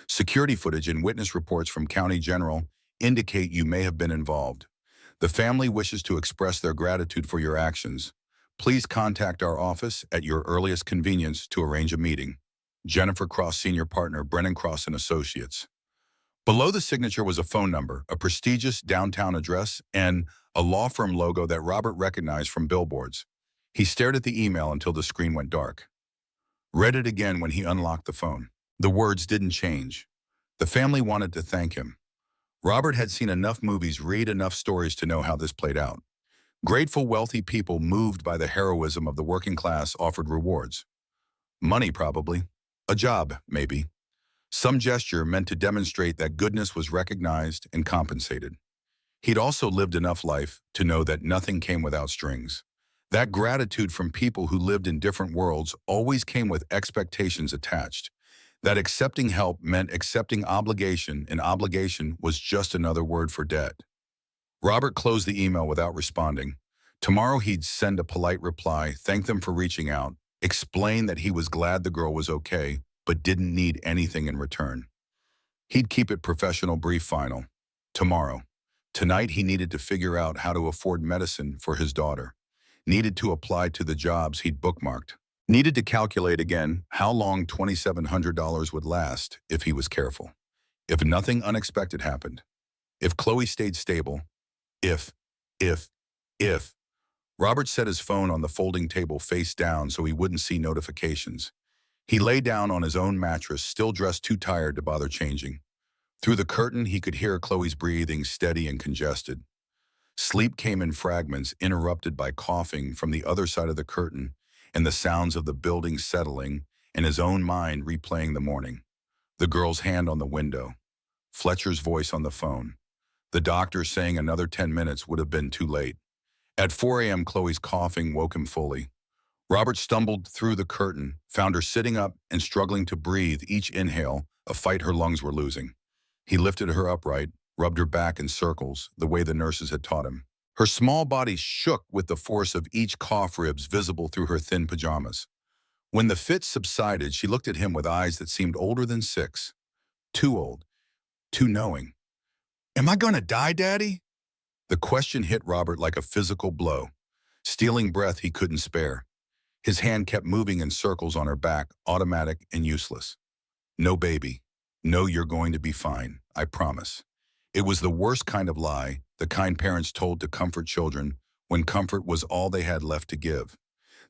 Security footage and witness reports from County General indicate you may have been involved. The family wishes to express their gratitude for your actions. Please contact our office at your earliest convenience to arrange a meeting. Jennifer Cross, Senior Partner, Brennan Cross and Associates. Below the signature was a phone number, a prestigious downtown address, and a law firm logo that Robert recognized from billboards. He stared at the email until the screen went dark. Read it again when he unlocked the phone. The words didn't change. The family wanted to thank him. Robert had seen enough movies, read enough stories to know how this played out. Grateful, wealthy people moved by the heroism of the working class offered rewards. Money, probably. A job, maybe. Some gesture meant to demonstrate that goodness was recognized and compensated. He'd also lived enough life to know that nothing came without strings. That gratitude from people who lived in different worlds always came with expectations attached. That accepting help meant accepting obligation, and obligation was just another word for debt. Robert closed the email without responding. Tomorrow he'd send a polite reply, thank them for reaching out, explain that he was glad the girl was okay, but didn't need anything in return. He'd keep it professional, brief, final. Tomorrow. Tonight he needed to figure out how to afford medicine for his daughter. Needed to apply to the jobs he'd bookmarked. Needed to calculate again how long $2,700 would last if he was careful. If nothing unexpected happened. If Chloe stayed stable. If. Robert set his phone on the folding table face down so he wouldn't see notifications. He lay down on his own mattress, still dressed too tired to bother changing. Through the curtain, he could hear Chloe's breathing, steady and congested. Sleep came in fragments, interrupted by coughing from the other side of the curtain and the sounds of the building settling and his own mind replaying the morning. The girl's hand on the window. Fletcher's voice on the phone. The doctor saying another 10 minutes would have been too late. At 4 a.m., Chloe's coughing woke him fully. Robert stumbled through the curtain, found her sitting up and struggling to breathe each inhale, a fight her lungs were losing. He lifted her upright, rubbed her back in circles, the way the nurses had taught him. Her small body shook with the force of each cough, ribs visible through her thin pajamas. When the fit subsided, she looked at him with eyes that seemed older than 6. Too old. Too knowing. Am I gonna die, Daddy? The question hit Robert like a physical blow. Stealing breath he couldn't spare. His hand kept moving in circles on her back, automatic and useless. No, baby. No, you're going to be fine. I promise. It was the worst kind of lie, the kind parents told to comfort children when comfort was all they had left to give.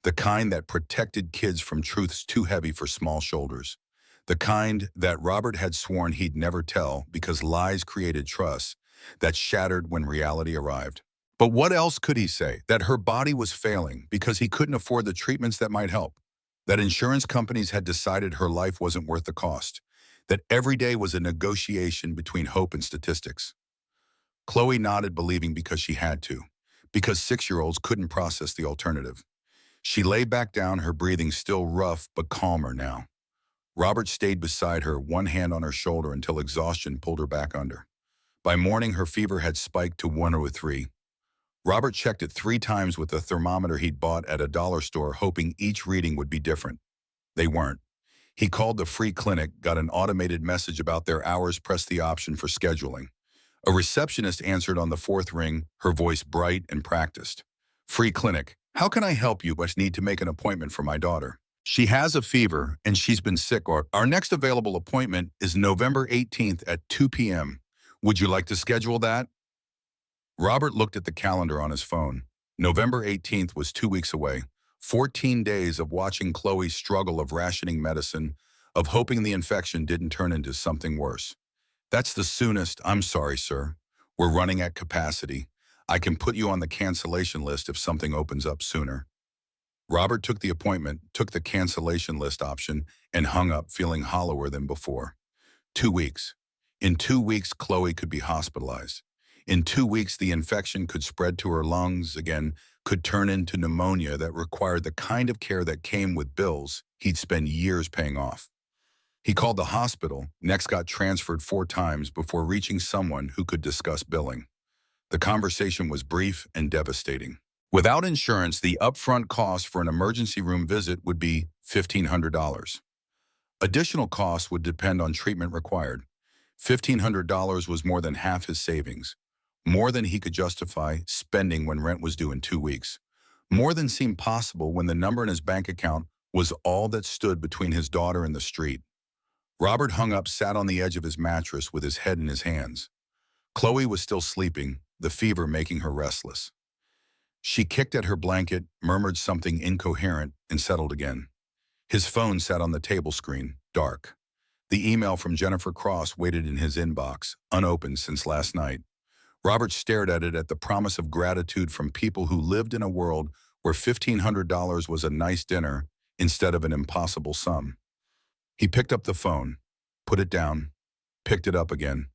The kind that protected kids from truths too heavy for small shoulders. The kind that Robert had sworn he'd never tell because lies created trust that shattered when reality arrived. But what else could he say? That her body was failing because he couldn't afford the treatments that might help. That insurance companies had decided her life wasn't worth the cost. That every day was a negotiation between hope and statistics. Chloe nodded, believing because she had to. Because 6-year-olds couldn't process the alternative. She lay back down, her breathing still rough but calmer now. Robert stayed beside her, one hand on her shoulder until exhaustion pulled her back under. By morning, her fever had spiked to 103. Robert checked it 3 times with the thermometer he'd bought at a dollar store, hoping each reading would be different. They weren't. He called the free clinic, got an automated message about their hours, pressed the option for scheduling. A receptionist answered on the 4th ring, her voice bright and practiced. Free clinic. How can I help you? But need to make an appointment for my daughter. She has a fever and she's been sick. Our next available appointment is November 18th at 2 p.m. Would you like to schedule that? Robert looked at the calendar on his phone. November 18th was 2 weeks away. 14 days of watching Chloe's struggle, of rationing medicine, of hoping the infection didn't turn into something worse. That's the soonest. I'm sorry, sir. We're running at capacity. I can put you on the cancellation list if something opens up sooner. Robert took the appointment, took the cancellation list option, and hung up, feeling hollower than before. 2 weeks. In 2 weeks, Chloe could be hospitalized. In 2 weeks, the infection could spread to her lungs again, could turn into pneumonia that required the kind of care that came with bills he'd spent years paying off. He called the hospital, next got transferred 4 times before reaching someone who could discuss billing. The conversation was brief and devastating. Without insurance, the upfront cost for an emergency room visit would be $1,500. Additional costs would depend on treatment required. $1,500 was more than half his savings, more than he could justify spending when rent was due in 2 weeks, more than seemed possible when the number in his bank account was all that stood between his daughter and the street. Robert hung up, sat on the edge of his mattress with his head in his hands. Chloe was still sleeping, the fever making her restless. She kicked at her blanket, murmured something incoherent, and settled again. His phone sat on the table screen, dark. The email from Jennifer Cross waited in his inbox, unopened since last night. Robert stared at it, at the promise of gratitude from people who lived in a world where $1,500 was a nice dinner instead of an impossible sum. He picked up the phone, put it down, picked it up again.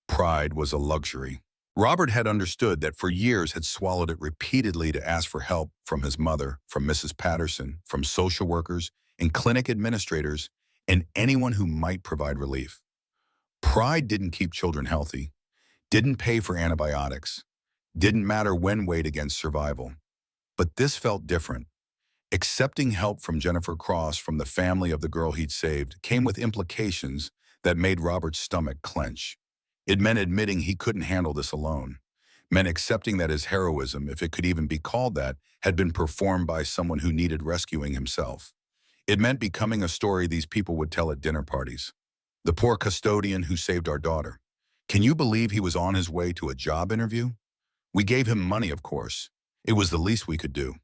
Pride was a luxury. Robert had understood that for years, had swallowed it repeatedly to ask for help from his mother, from Mrs. Patterson, from social workers and clinic administrators, and anyone who might provide relief. Pride didn't keep children healthy, didn't pay for antibiotics, didn't matter when weighed against survival. But this felt different. Accepting help from Jennifer Cross, from the family of the girl he'd saved, came with implications that made Robert's stomach clench. It meant admitting he couldn't handle this alone, meant accepting that his heroism, if it could even be called that, had been performed by someone who needed rescuing himself. It meant becoming a story these people would tell at dinner parties. The poor custodian who saved our daughter. Can you believe he was on his way to a job interview? We gave him money, of course. It was the least we could do.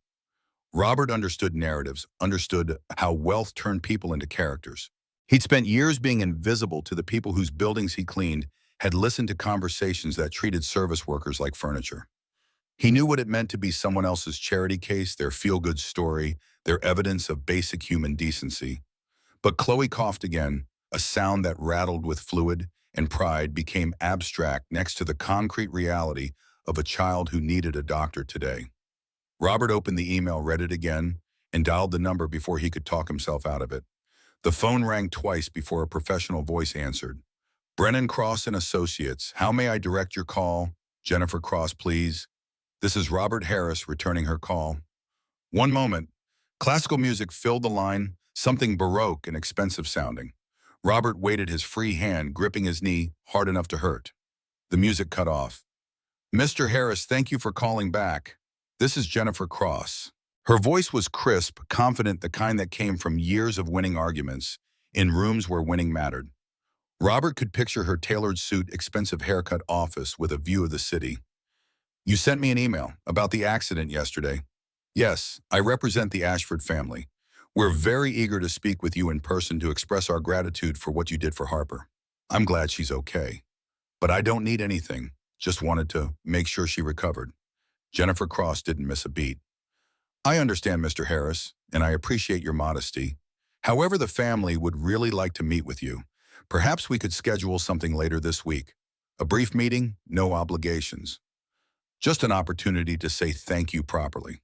Robert understood narratives, understood how wealth turned people into characters. He'd spent years being invisible to the people whose buildings he cleaned, had listened to conversations that treated service workers like furniture. He knew what it meant to be someone else's charity case, their feel-good story, their evidence of basic human decency. But Chloe coughed again, a sound that rattled with fluid, and pride became abstract next to the concrete reality of a child who needed a doctor today. Robert opened the email, read it again, and dialed the number before he could talk himself out of it. The phone rang twice before a professional voice answered. Brennan Cross and Associates, how may I direct your call? Jennifer Cross, please. This is Robert Harris returning her call. One moment. Classical music filled the line, something baroque and expensive sounding. Robert waited, his free hand gripping his knee hard enough to hurt. The music cut off. Mr. Harris, thank you for calling back. This is Jennifer Cross. Her voice was crisp, confident, the kind that came from years of winning arguments in rooms where winning mattered. Robert could picture her tailored suit, expensive haircut office with a view of the city. You sent me an email about the accident yesterday. Yes, I represent the Ashford family. We're very eager to speak with you in person to express our gratitude for what you did for Harper. I'm glad she's okay. But I don't need anything, just wanted to make sure she recovered. Jennifer Cross didn't miss a beat. I understand, Mr. Harris, and I appreciate your modesty. However, the family would really like to meet with you. Perhaps we could schedule something later this week. A brief meeting, no obligations. Just an opportunity to say thank you properly.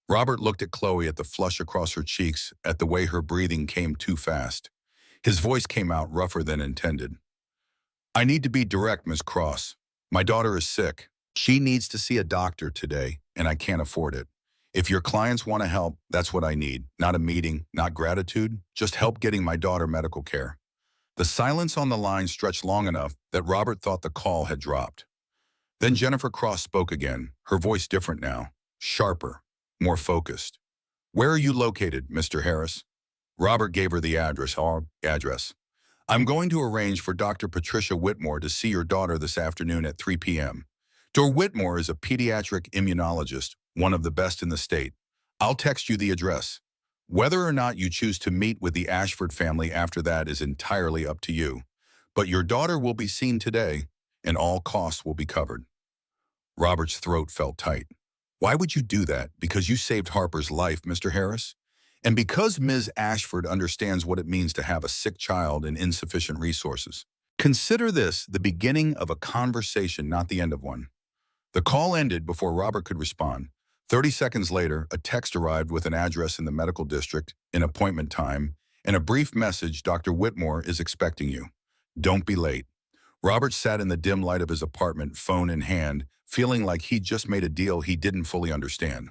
Robert looked at Chloe, at the flush across her cheeks, at the way her breathing came too fast. His voice came out rougher than intended. I need to be direct, Miss Cross. My daughter is sick. She needs to see a doctor today, and I can't afford it. If your clients want to help, that's what I need. Not a meeting, not gratitude, just help getting my daughter medical care. The silence on the line stretched long enough that Robert thought the call had dropped. Then Jennifer Cross spoke again, her voice different now, sharper, more focused. Where are you located, Mr. Harris? Robert gave her the address. I'm going to arrange for Dr. Patricia Whitmore to see your daughter this afternoon at 3 p.m. Dr. Whitmore is a pediatric immunologist, one of the best in the state. I'll text you the address. Whether or not you choose to meet with the Ashford family after that is entirely up to you. But your daughter will be seen today, and all costs will be covered. Robert's throat felt tight. Why would you do that? Because you saved Harper's life, Mr. Harris? And because Ms. Ashford understands what it means to have a sick child and insufficient resources. Consider this the beginning of a conversation, not the end of one. The call ended before Robert could respond. 30 seconds later, a text arrived with an address in the medical district, an appointment time, and a brief message: Dr. Whitmore is expecting you. Don't be late. Robert sat in the dim light of his apartment, phone in hand, feeling like he'd just made a deal he didn't fully understand.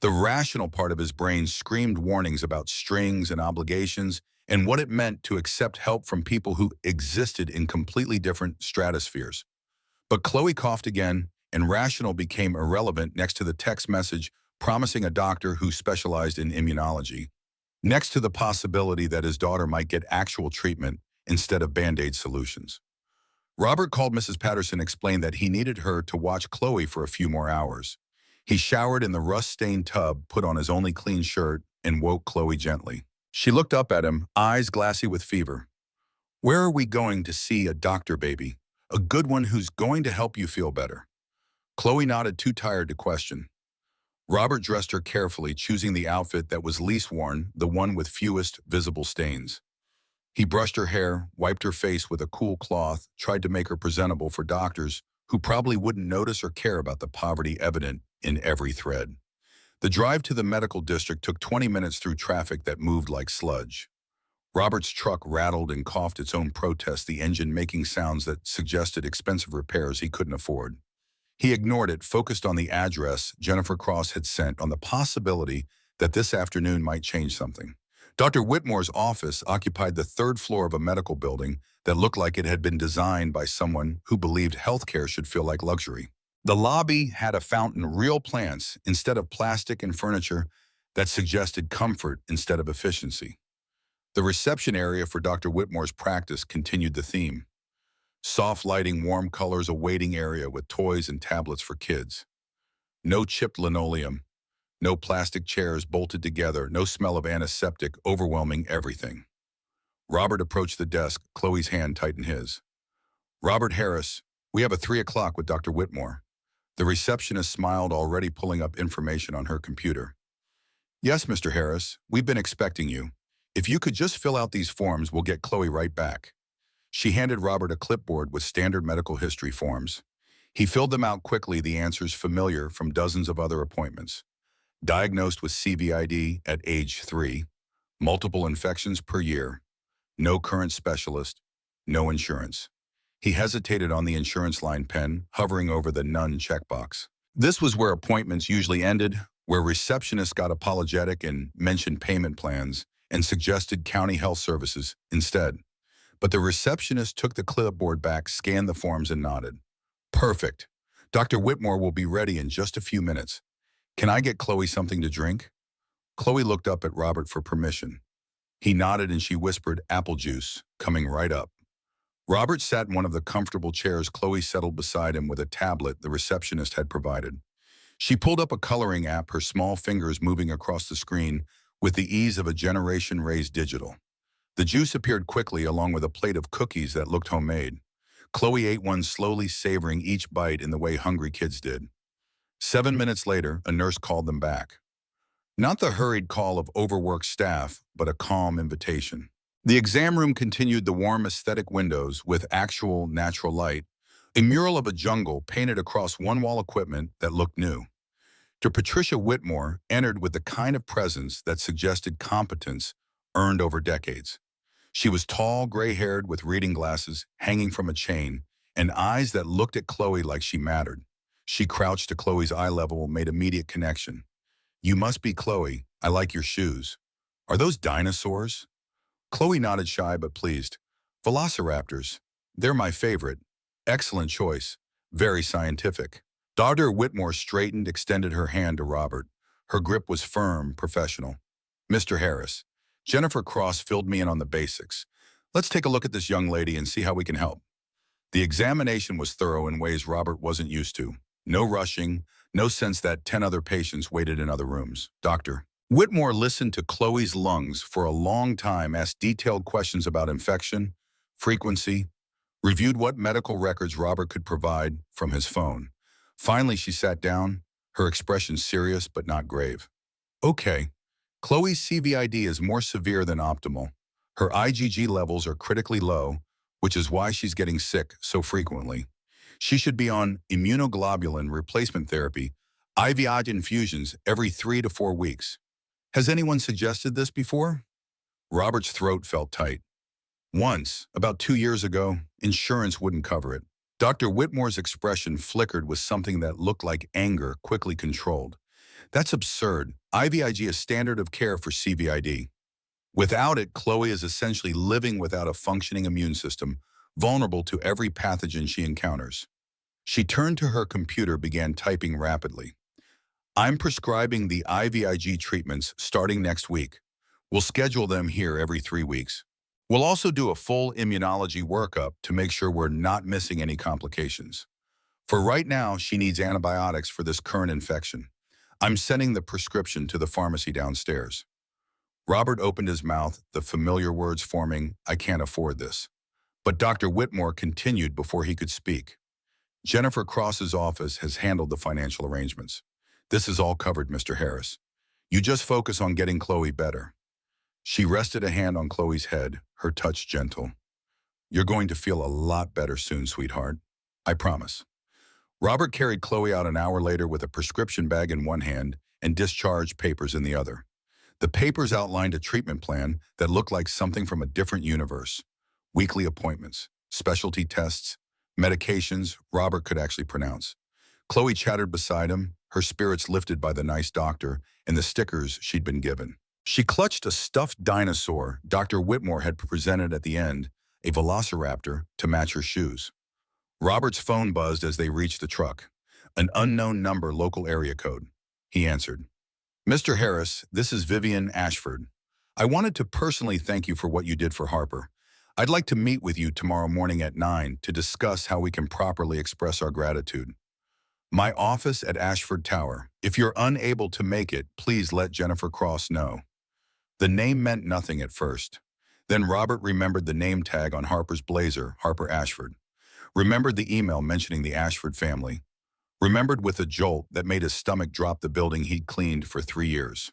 The rational part of his brain screamed warnings about strings and obligations and what it meant to accept help from people who existed in completely different stratospheres. But Chloe coughed again, and rational became irrelevant next to the text message promising a doctor who specialized in immunology, next to the possibility that his daughter might get actual treatment instead of Band-Aid solutions. Robert called Mrs. Patterson, explained that he needed her to watch Chloe for a few more hours. He showered in the rust-stained tub, put on his only clean shirt, and woke Chloe gently. She looked up at him, eyes glassy with fever. Where are we going to see a doctor, baby? A good one who's going to help you feel better. Chloe nodded, too tired to question. Robert dressed her carefully, choosing the outfit that was least worn, the one with fewest visible stains. He brushed her hair, wiped her face with a cool cloth, tried to make her presentable for doctors who probably wouldn't notice or care about the poverty evident in every thread. The drive to the medical district took 20 minutes through traffic that moved like sludge. Robert's truck rattled and coughed its own protest, the engine making sounds that suggested expensive repairs he couldn't afford. He ignored it, focused on the address Jennifer Cross had sent, on the possibility that this afternoon might change something. Dr. Whitmore's office occupied the third floor of a medical building that looked like it had been designed by someone who believed healthcare should feel like luxury. The lobby had a fountain, real plants instead of plastic, and furniture that suggested comfort instead of efficiency. The reception area for Dr. Whitmore's practice continued the theme. Soft lighting, warm colors, a waiting area with toys and tablets for kids. No chipped linoleum, no plastic chairs bolted together, no smell of antiseptic overwhelming everything. Robert approached the desk, Chloe's hand tightened his. Robert Harris, we have a 3 o'clock with Dr. Whitmore. The receptionist smiled, already pulling up information on her computer. Yes, Mr. Harris, we've been expecting you. If you could just fill out these forms, we'll get Chloe right back. She handed Robert a clipboard with standard medical history forms. He filled them out quickly, the answers familiar from dozens of other appointments. Diagnosed with CVID at age 3, multiple infections per year, no current specialist, no insurance. He hesitated on the insurance line pen, hovering over the none checkbox. This was where appointments usually ended, where receptionists got apologetic and mentioned payment plans and suggested county health services instead. But the receptionist took the clipboard back, scanned the forms, and nodded. Perfect. Dr. Whitmore will be ready in just a few minutes. Can I get Chloe something to drink? Chloe looked up at Robert for permission. He nodded and she whispered, apple juice, coming right up. Robert sat in one of the comfortable chairs. Chloe settled beside him with a tablet the receptionist had provided. She pulled up a coloring app, her small fingers moving across the screen with the ease of a generation raised digital. The juice appeared quickly, along with a plate of cookies that looked homemade. Chloe ate one, slowly savoring each bite in the way hungry kids did. 7 minutes later, a nurse called them back. Not the hurried call of overworked staff, but a calm invitation. The exam room continued, the warm aesthetic windows with actual natural light, a mural of a jungle painted across one wall, equipment that looked new. Patricia Whitmore entered with the kind of presence that suggested competence earned over decades. She was tall, gray-haired with reading glasses hanging from a chain and eyes that looked at Chloe like she mattered. She crouched to Chloe's eye level, made immediate connection. "You must be Chloe. I like your shoes. Are those dinosaurs?" Chloe nodded, shy but pleased. "Velociraptors. They're my favorite. Excellent choice. Very scientific." Dr. Whitmore straightened, extended her hand to Robert. Her grip was firm, professional. "Mr. Harris, Jennifer Cross filled me in on the basics. Let's take a look at this young lady and see how we can help." The examination was thorough in ways Robert wasn't used to. No rushing, no sense that 10 other patients waited in other rooms. Dr. Whitmore listened to Chloe's lungs for a long time, asked detailed questions about infection, frequency, reviewed what medical records Robert could provide from his phone. Finally, she sat down, her expression serious but not grave. "Okay, Chloe's CVID is more severe than optimal. Her IgG levels are critically low, which is why she's getting sick so frequently. She should be on immunoglobulin replacement therapy, IVIG infusions every 3 to 4 weeks. Has anyone suggested this before?" Robert's throat felt tight. "Once, about 2 years ago, insurance wouldn't cover it." Dr. Whitmore's expression flickered with something that looked like anger, quickly controlled. "That's absurd. IVIG is standard of care for CVID. Without it, Chloe is essentially living without a functioning immune system, vulnerable to every pathogen she encounters." She turned to her computer, began typing rapidly. "I'm prescribing the IVIG treatments starting next week. We'll schedule them here every 3 weeks. We'll also do a full immunology workup to make sure we're not missing any complications. For right now, she needs antibiotics for this current infection. I'm sending the prescription to the pharmacy downstairs." Robert opened his mouth, the familiar words forming, "I can't afford this." But Dr. Whitmore continued before he could speak. "Jennifer Cross's office has handled the financial arrangements. This is all covered, Mr. Harris. You just focus on getting Chloe better." She rested a hand on Chloe's head, her touch gentle. "You're going to feel a lot better soon, sweetheart. I promise." Robert carried Chloe out an hour later with a prescription bag in one hand and discharge papers in the other. The papers outlined a treatment plan that looked like something from a different universe. Weekly appointments, specialty tests, medications Robert could actually pronounce. Chloe chattered beside him, her spirits lifted by the nice doctor and the stickers she'd been given. She clutched a stuffed dinosaur Dr. Whitmore had presented at the end, a velociraptor, to match her shoes. Robert's phone buzzed as they reached the truck. An unknown number, local area code. He answered. "Mr. Harris, this is Vivian Ashford. I wanted to personally thank you for what you did for Harper. I'd like to meet with you tomorrow morning at 9 to discuss how we can properly express our gratitude. My office at Ashford Tower. If you're unable to make it, please let Jennifer Cross know." The name meant nothing at first. Then Robert remembered the name tag on Harper's blazer, Harper Ashford. Remembered the email mentioning the Ashford family. Remembered with a jolt that made his stomach drop the building he'd cleaned for 3 years.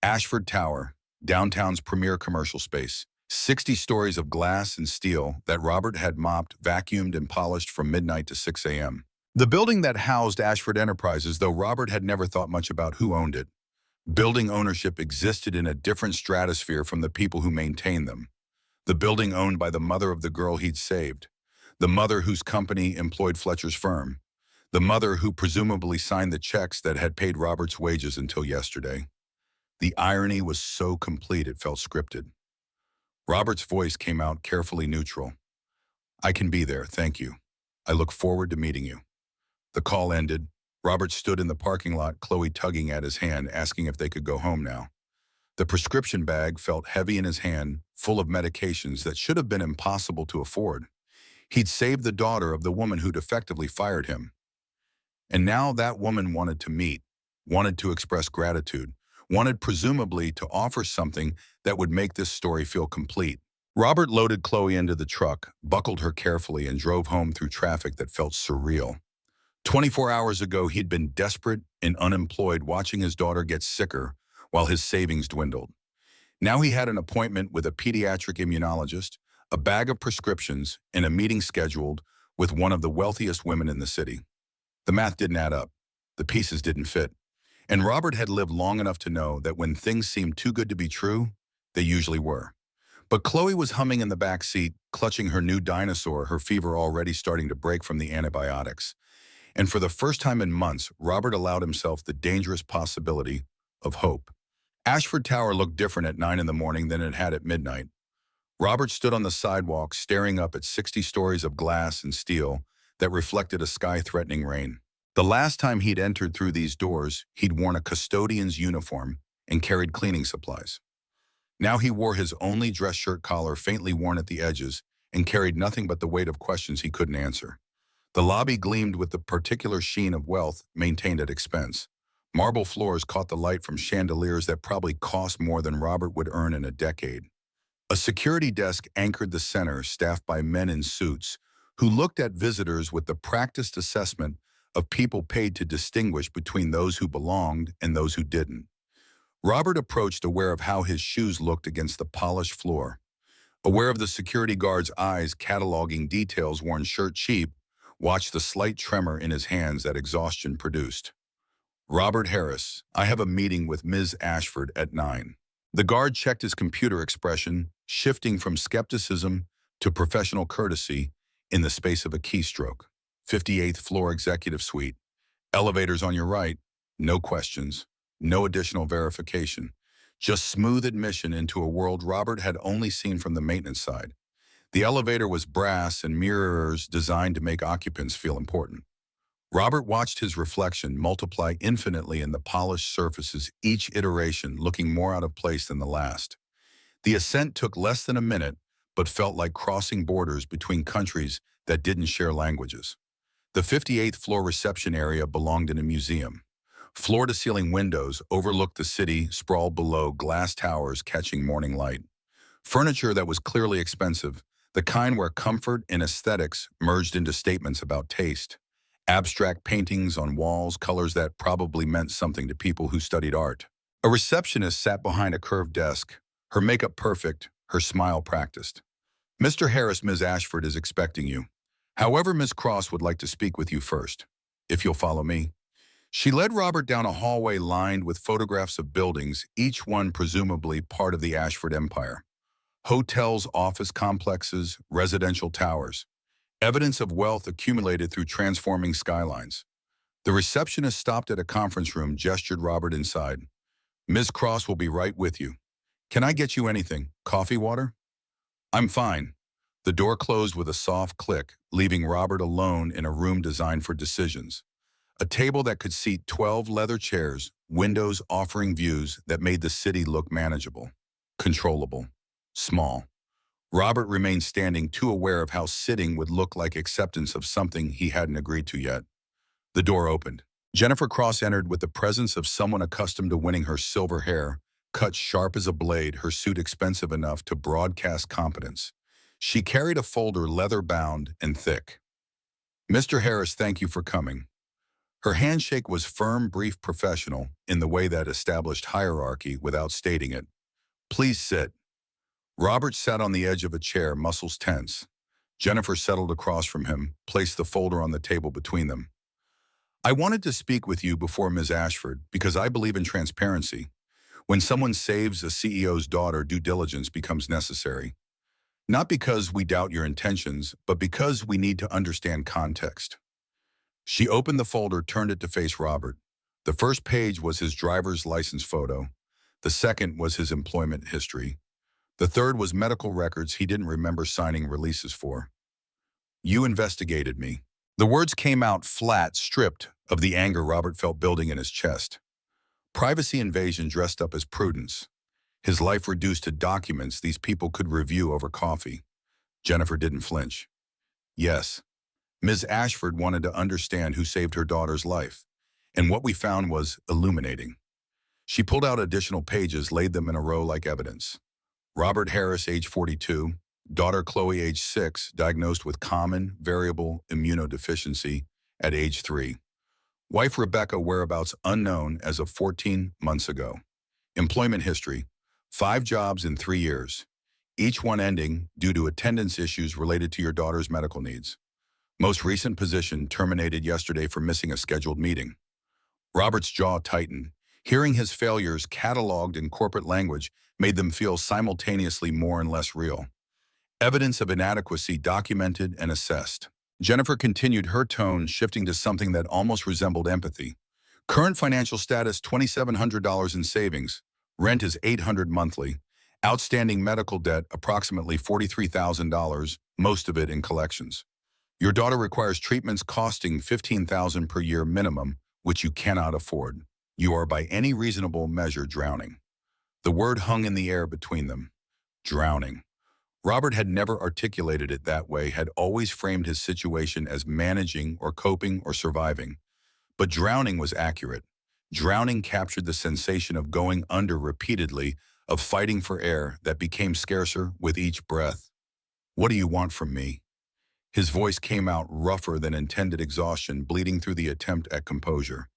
Ashford Tower, downtown's premier commercial space. 60 stories of glass and steel that Robert had mopped, vacuumed, and polished from midnight to 6 a.m. The building that housed Ashford Enterprises, though Robert had never thought much about who owned it. Building ownership existed in a different stratosphere from the people who maintained them. The building owned by the mother of the girl he'd saved. The mother whose company employed Fletcher's firm. The mother who presumably signed the checks that had paid Robert's wages until yesterday. The irony was so complete it felt scripted. Robert's voice came out carefully neutral. "I can be there, thank you. I look forward to meeting you." The call ended. Robert stood in the parking lot, Chloe tugging at his hand, asking if they could go home now. The prescription bag felt heavy in his hand, full of medications that should have been impossible to afford. He'd saved the daughter of the woman who'd effectively fired him. And now that woman wanted to meet, wanted to express gratitude, wanted presumably to offer something that would make this story feel complete. Robert loaded Chloe into the truck, buckled her carefully, and drove home through traffic that felt surreal. 24 hours ago, he'd been desperate and unemployed, watching his daughter get sicker while his savings dwindled. Now he had an appointment with a pediatric immunologist, a bag of prescriptions, and a meeting scheduled with one of the wealthiest women in the city. The math didn't add up. The pieces didn't fit. And Robert had lived long enough to know that when things seemed too good to be true, they usually were. But Chloe was humming in the back seat, clutching her new dinosaur, her fever already starting to break from the antibiotics. And for the first time in months, Robert allowed himself the dangerous possibility of hope. Ashford Tower looked different at 9 in the morning than it had at midnight. Robert stood on the sidewalk, staring up at 60 stories of glass and steel that reflected a sky-threatening rain. The last time he'd entered through these doors, he'd worn a custodian's uniform and carried cleaning supplies. Now he wore his only dress shirt collar faintly worn at the edges and carried nothing but the weight of questions he couldn't answer. The lobby gleamed with the particular sheen of wealth maintained at expense. Marble floors caught the light from chandeliers that probably cost more than Robert would earn in a decade. A security desk anchored the center, staffed by men in suits, who looked at visitors with the practiced assessment of people paid to distinguish between those who belonged and those who didn't. Robert approached, aware of how his shoes looked against the polished floor, aware of the security guard's eyes cataloging details worn shirt cheap, watched the slight tremor in his hands that exhaustion produced. Robert Harris, I have a meeting with Ms. Ashford at 9. The guard checked his computer expression, shifting from skepticism to professional courtesy in the space of a keystroke. 58th floor executive suite. Elevators on your right. No questions. No additional verification. Just smooth admission into a world Robert had only seen from the maintenance side. The elevator was brass and mirrors designed to make occupants feel important. Robert watched his reflection multiply infinitely in the polished surfaces, each iteration looking more out of place than the last. The ascent took less than a minute, but felt like crossing borders between countries that didn't share languages. The 58th floor reception area belonged in a museum. Floor-to-ceiling windows overlooked the city, sprawled below, glass towers catching morning light. Furniture that was clearly expensive, the kind where comfort and aesthetics merged into statements about taste. Abstract paintings on walls, colors that probably meant something to people who studied art. A receptionist sat behind a curved desk, her makeup perfect, her smile practiced. Mr. Harris, Ms. Ashford is expecting you. However, Ms. Cross would like to speak with you first, if you'll follow me. She led Robert down a hallway lined with photographs of buildings, each one presumably part of the Ashford Empire. Hotels, office complexes, residential towers. Evidence of wealth accumulated through transforming skylines. The receptionist stopped at a conference room, gestured Robert inside. Ms. Cross will be right with you. Can I get you anything? Coffee, water? I'm fine. The door closed with a soft click, leaving Robert alone in a room designed for decisions. A table that could seat 12 leather chairs, windows offering views that made the city look manageable, controllable, small. Robert remained standing, too aware of how sitting would look like acceptance of something he hadn't agreed to yet. The door opened. Jennifer Cross entered with the presence of someone accustomed to winning, her silver hair, cut sharp as a blade, her suit expensive enough to broadcast competence. She carried a folder leather-bound and thick. Mr. Harris, thank you for coming. Her handshake was firm, brief, professional, in the way that established hierarchy without stating it. Please sit. Robert sat on the edge of a chair, muscles tense. Jennifer settled across from him, placed the folder on the table between them. I wanted to speak with you before Ms. Ashford because I believe in transparency. When someone saves a CEO's daughter, due diligence becomes necessary. Not because we doubt your intentions, but because we need to understand context. She opened the folder, turned it to face Robert. The first page was his driver's license photo. The second was his employment history. The third was medical records he didn't remember signing releases for. You investigated me. The words came out flat, stripped of the anger Robert felt building in his chest. Privacy invasion dressed up as prudence. His life reduced to documents these people could review over coffee. Jennifer didn't flinch. Yes, Ms. Ashford wanted to understand who saved her daughter's life, and what we found was illuminating. She pulled out additional pages, laid them in a row like evidence. Robert Harris, age 42, daughter Chloe, age 6, diagnosed with common variable immunodeficiency at age 3. Wife Rebecca, whereabouts unknown as of 14 months ago. Employment history, 5 jobs in 3 years, each one ending due to attendance issues related to your daughter's medical needs. Most recent position terminated yesterday for missing a scheduled meeting. Robert's jaw tightened. Hearing his failures cataloged in corporate language made them feel simultaneously more and less real. Evidence of inadequacy documented and assessed. Jennifer continued, her tone shifting to something that almost resembled empathy. Current financial status, $2,700 in savings. Rent is $800 monthly. Outstanding medical debt, approximately $43,000, most of it in collections. Your daughter requires treatments costing $15,000 per year minimum, which you cannot afford. You are by any reasonable measure drowning. The word hung in the air between them. Drowning. Robert had never articulated it that way, had always framed his situation as managing or coping or surviving. But drowning was accurate. Drowning captured the sensation of going under repeatedly, of fighting for air that became scarcer with each breath. What do you want from me? His voice came out rougher than intended exhaustion, bleeding through the attempt at composure.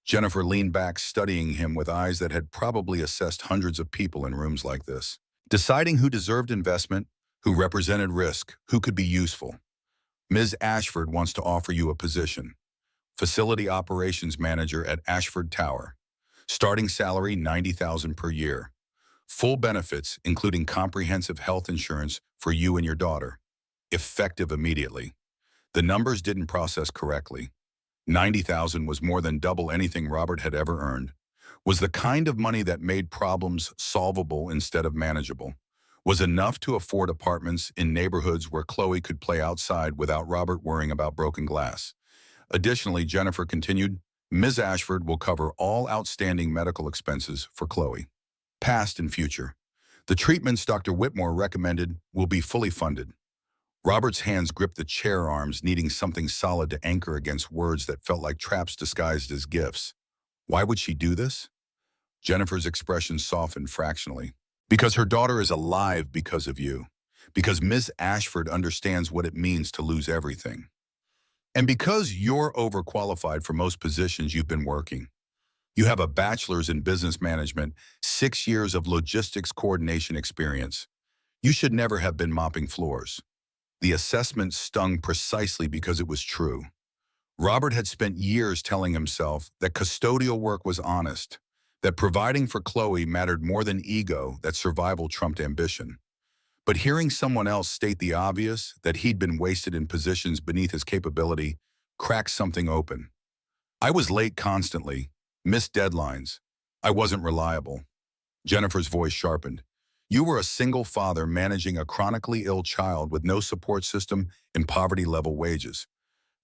Jennifer leaned back, studying him with eyes that had probably assessed hundreds of people in rooms like this, deciding who deserved investment, who represented risk, who could be useful. Ms. Ashford wants to offer you a position. Facility Operations Manager at Ashford Tower. Starting salary, $90,000 per year. Full benefits, including comprehensive health insurance for you and your daughter. Effective immediately. The numbers didn't process correctly. $90,000 was more than double anything Robert had ever earned. Was the kind of money that made problems solvable instead of manageable. Was enough to afford apartments in neighborhoods where Chloe could play outside without Robert worrying about broken glass. Additionally, Jennifer continued, Ms. Ashford will cover all outstanding medical expenses for Chloe, past and future. The treatments Dr. Whitmore recommended will be fully funded. Robert's hands gripped the chair arms, needing something solid to anchor against words that felt like traps disguised as gifts. Why would she do this? Jennifer's expression softened fractionally. Because her daughter is alive because of you. Because Ms. Ashford understands what it means to lose everything. And because you're overqualified for most positions you've been working. You have a bachelor's in business management, 6 years of logistics coordination experience. You should never have been mopping floors. The assessment stung precisely because it was true. Robert had spent years telling himself that custodial work was honest, that providing for Chloe mattered more than ego, that survival trumped ambition. But hearing someone else state the obvious, that he'd been wasted in positions beneath his capability, cracked something open. I was late constantly, missed deadlines. I wasn't reliable. Jennifer's voice sharpened. You were a single father managing a chronically ill child with no support system and poverty-level wages.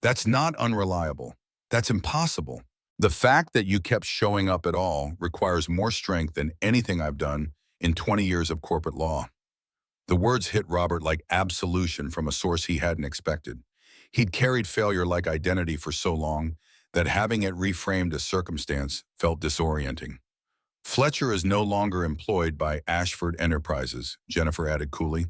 That's not unreliable. That's impossible. The fact that you kept showing up at all requires more strength than anything I've done in 20 years of corporate law. The words hit Robert like absolution from a source he hadn't expected. He'd carried failure like identity for so long that having it reframed as circumstance felt disorienting. Fletcher is no longer employed by Ashford Enterprises, Jennifer added coolly.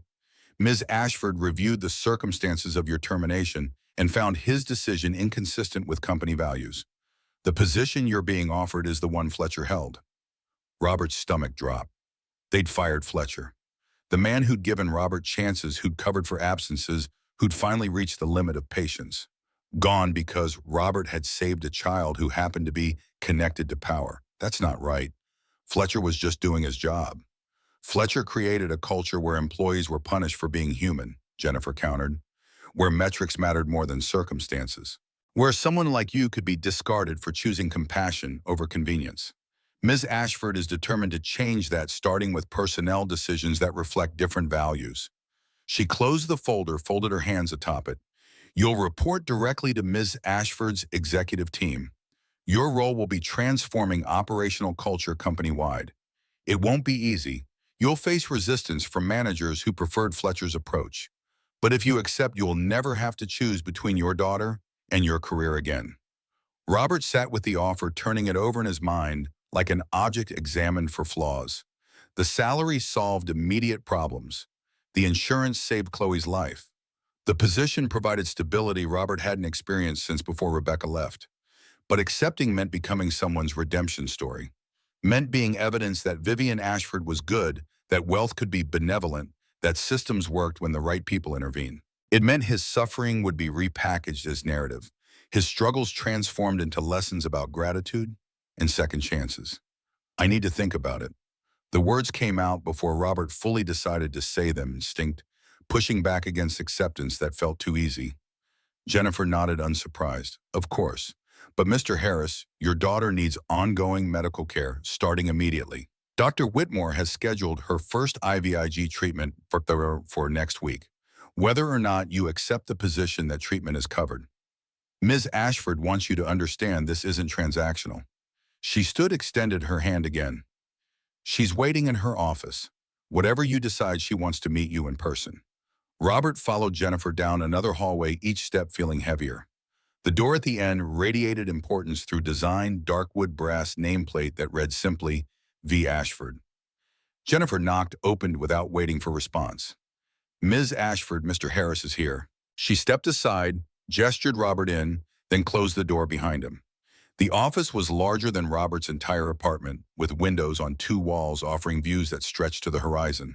Ms. Ashford reviewed the circumstances of your termination and found his decision inconsistent with company values. The position you're being offered is the one Fletcher held. Robert's stomach dropped. They'd fired Fletcher. The man who'd given Robert chances, who'd covered for absences, who'd finally reached the limit of patience. Gone because Robert had saved a child who happened to be connected to power. That's not right. Fletcher was just doing his job. Fletcher created a culture where employees were punished for being human, Jennifer countered, where metrics mattered more than circumstances, where someone like you could be discarded for choosing compassion over convenience. Ms. Ashford is determined to change that, starting with personnel decisions that reflect different values. She closed the folder, folded her hands atop it. You'll report directly to Ms. Ashford's executive team. Your role will be transforming operational culture company-wide. It won't be easy. You'll face resistance from managers who preferred Fletcher's approach. But if you accept, you'll never have to choose between your daughter and your career again. Robert sat with the offer, turning it over in his mind like an object examined for flaws. The salary solved immediate problems. The insurance saved Chloe's life. The position provided stability Robert hadn't experienced since before Rebecca left. But accepting meant becoming someone's redemption story. Meant being evidence that Vivian Ashford was good, that wealth could be benevolent, that systems worked when the right people intervened. It meant his suffering would be repackaged as narrative, his struggles transformed into lessons about gratitude and second chances. I need to think about it. The words came out before Robert fully decided to say them, instinct, pushing back against acceptance that felt too easy. Jennifer nodded unsurprised. Of course. But Mr. Harris, your daughter needs ongoing medical care, starting immediately. Dr. Whitmore has scheduled her first IVIG treatment for next week, whether or not you accept the position that treatment is covered. Ms. Ashford wants you to understand this isn't transactional. She extended her hand again. She's waiting in her office. Whatever you decide, she wants to meet you in person. Robert followed Jennifer down another hallway, each step feeling heavier. The door at the end radiated importance through designed dark wood brass nameplate that read simply, V. Ashford. Jennifer knocked, opened without waiting for response. Ms. Ashford, Mr. Harris is here. She stepped aside, gestured Robert in, then closed the door behind him. The office was larger than Robert's entire apartment, with windows on 2 walls offering views that stretched to the horizon.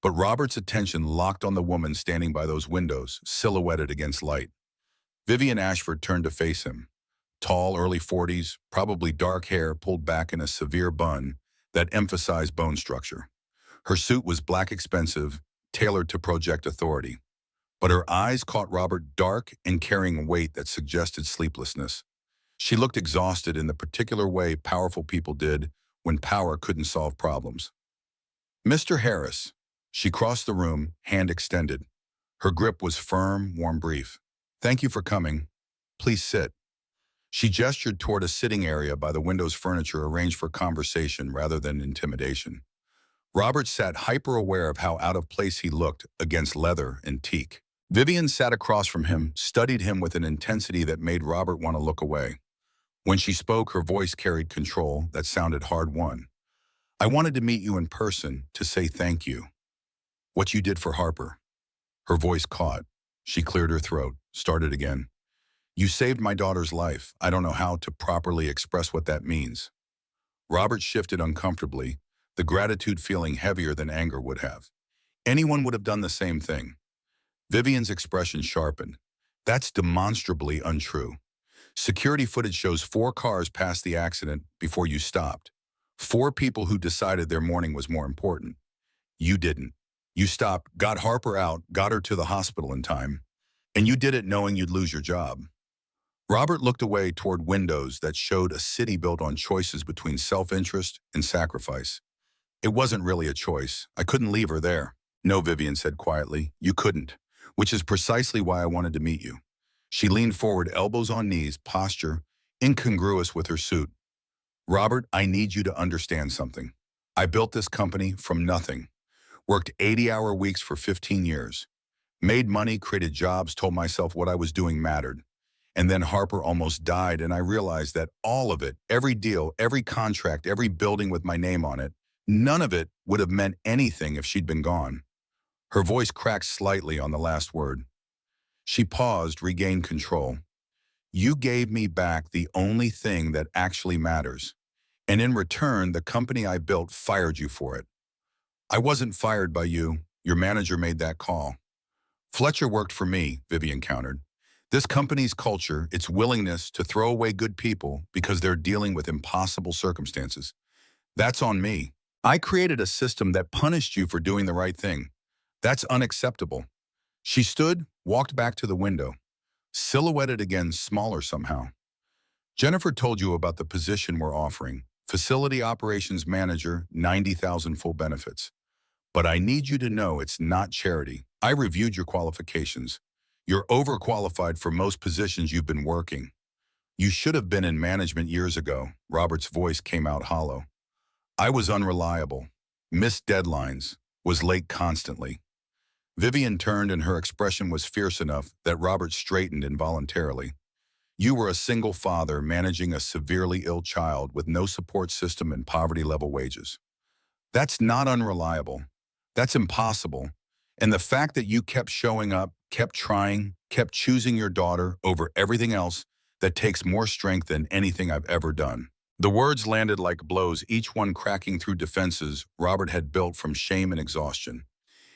But Robert's attention locked on the woman standing by those windows, silhouetted against light. Vivian Ashford turned to face him. Tall, early 40s, probably dark hair pulled back in a severe bun that emphasized bone structure. Her suit was black expensive, tailored to project authority. But her eyes caught Robert, dark and carrying a weight that suggested sleeplessness. She looked exhausted in the particular way powerful people did when power couldn't solve problems. Mr. Harris. She crossed the room, hand extended. Her grip was firm, warm, brief. Thank you for coming. Please sit. She gestured toward a sitting area by the window's furniture arranged for conversation rather than intimidation. Robert sat hyper-aware of how out of place he looked against leather and teak. Vivian sat across from him, studied him with an intensity that made Robert want to look away. When she spoke, her voice carried control that sounded hard-won. I wanted to meet you in person to say thank you. What you did for Harper. Her voice caught. She cleared her throat, started again. You saved my daughter's life. I don't know how to properly express what that means. Robert shifted uncomfortably, the gratitude feeling heavier than anger would have. Anyone would have done the same thing. Vivian's expression sharpened. That's demonstrably untrue. Security footage shows 4 cars passed the accident before you stopped. 4 people who decided their morning was more important. You didn't. You stopped, got Harper out, got her to the hospital in time, and you did it knowing you'd lose your job. Robert looked away toward windows that showed a city built on choices between self-interest and sacrifice. It wasn't really a choice. I couldn't leave her there. No, Vivian said quietly. You couldn't, which is precisely why I wanted to meet you. She leaned forward, elbows on knees, posture incongruous with her suit. Robert, I need you to understand something. I built this company from nothing. Worked 80-hour weeks for 15 years. Made money, created jobs, told myself what I was doing mattered. And then Harper almost died, and I realized that all of it, every deal, every contract, every building with my name on it, none of it would have meant anything if she'd been gone. Her voice cracked slightly on the last word. She paused, regained control. You gave me back the only thing that actually matters. And in return, the company I built fired you for it. I wasn't fired by you. Your manager made that call. Fletcher worked for me, Vivian countered. This company's culture, its willingness to throw away good people because they're dealing with impossible circumstances. That's on me. I created a system that punished you for doing the right thing. That's unacceptable. She stood, walked back to the window, silhouetted again, smaller somehow. Jennifer told you about the position we're offering. Facility operations manager, 90,000 full benefits. But I need you to know it's not charity. I reviewed your qualifications. You're overqualified for most positions you've been working. You should have been in management years ago. Robert's voice came out hollow. I was unreliable, missed deadlines, was late constantly. Vivian turned and her expression was fierce enough that Robert straightened involuntarily. You were a single father managing a severely ill child with no support system and poverty-level wages. That's not unreliable. That's impossible. And the fact that you kept showing up, kept trying, kept choosing your daughter over everything else, that takes more strength than anything I've ever done. The words landed like blows, each one cracking through defenses Robert had built from shame and exhaustion.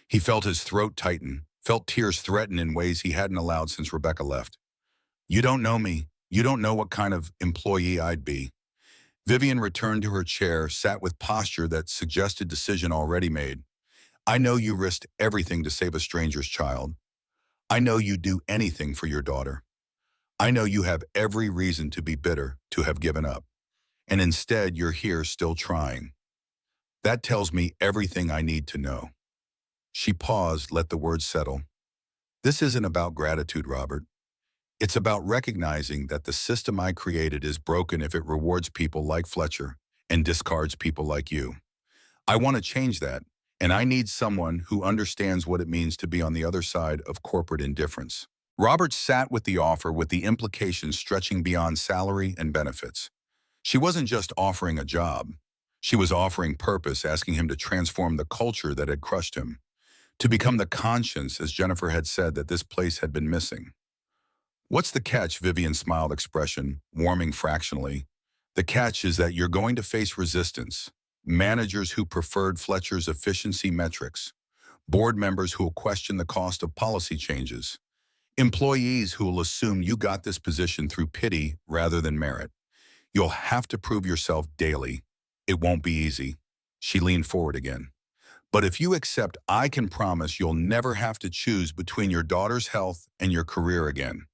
He felt his throat tighten, felt tears threaten in ways he hadn't allowed since Rebecca left. You don't know me. You don't know what kind of employee I'd be. Vivian returned to her chair, sat with posture that suggested decision already made. I know you risked everything to save a stranger's child. I know you'd do anything for your daughter. I know you have every reason to be bitter, to have given up. And instead, you're here still trying. That tells me everything I need to know. She paused, let the words settle. This isn't about gratitude, Robert. It's about recognizing that the system I created is broken if it rewards people like Fletcher and discards people like you. I want to change that, and I need someone who understands what it means to be on the other side of corporate indifference. Robert sat with the offer with the implications stretching beyond salary and benefits. She wasn't just offering a job. She was offering purpose, asking him to transform the culture that had crushed him, to become the conscience, as Jennifer had said, that this place had been missing. What's the catch? Vivian smiled, expression warming fractionally. The catch is that you're going to face resistance. Managers who preferred Fletcher's efficiency metrics, board members who will question the cost of policy changes, employees who will assume you got this position through pity rather than merit. You'll have to prove yourself daily. It won't be easy. She leaned forward again. But if you accept, I can promise you'll never have to choose between your daughter's health and your career again.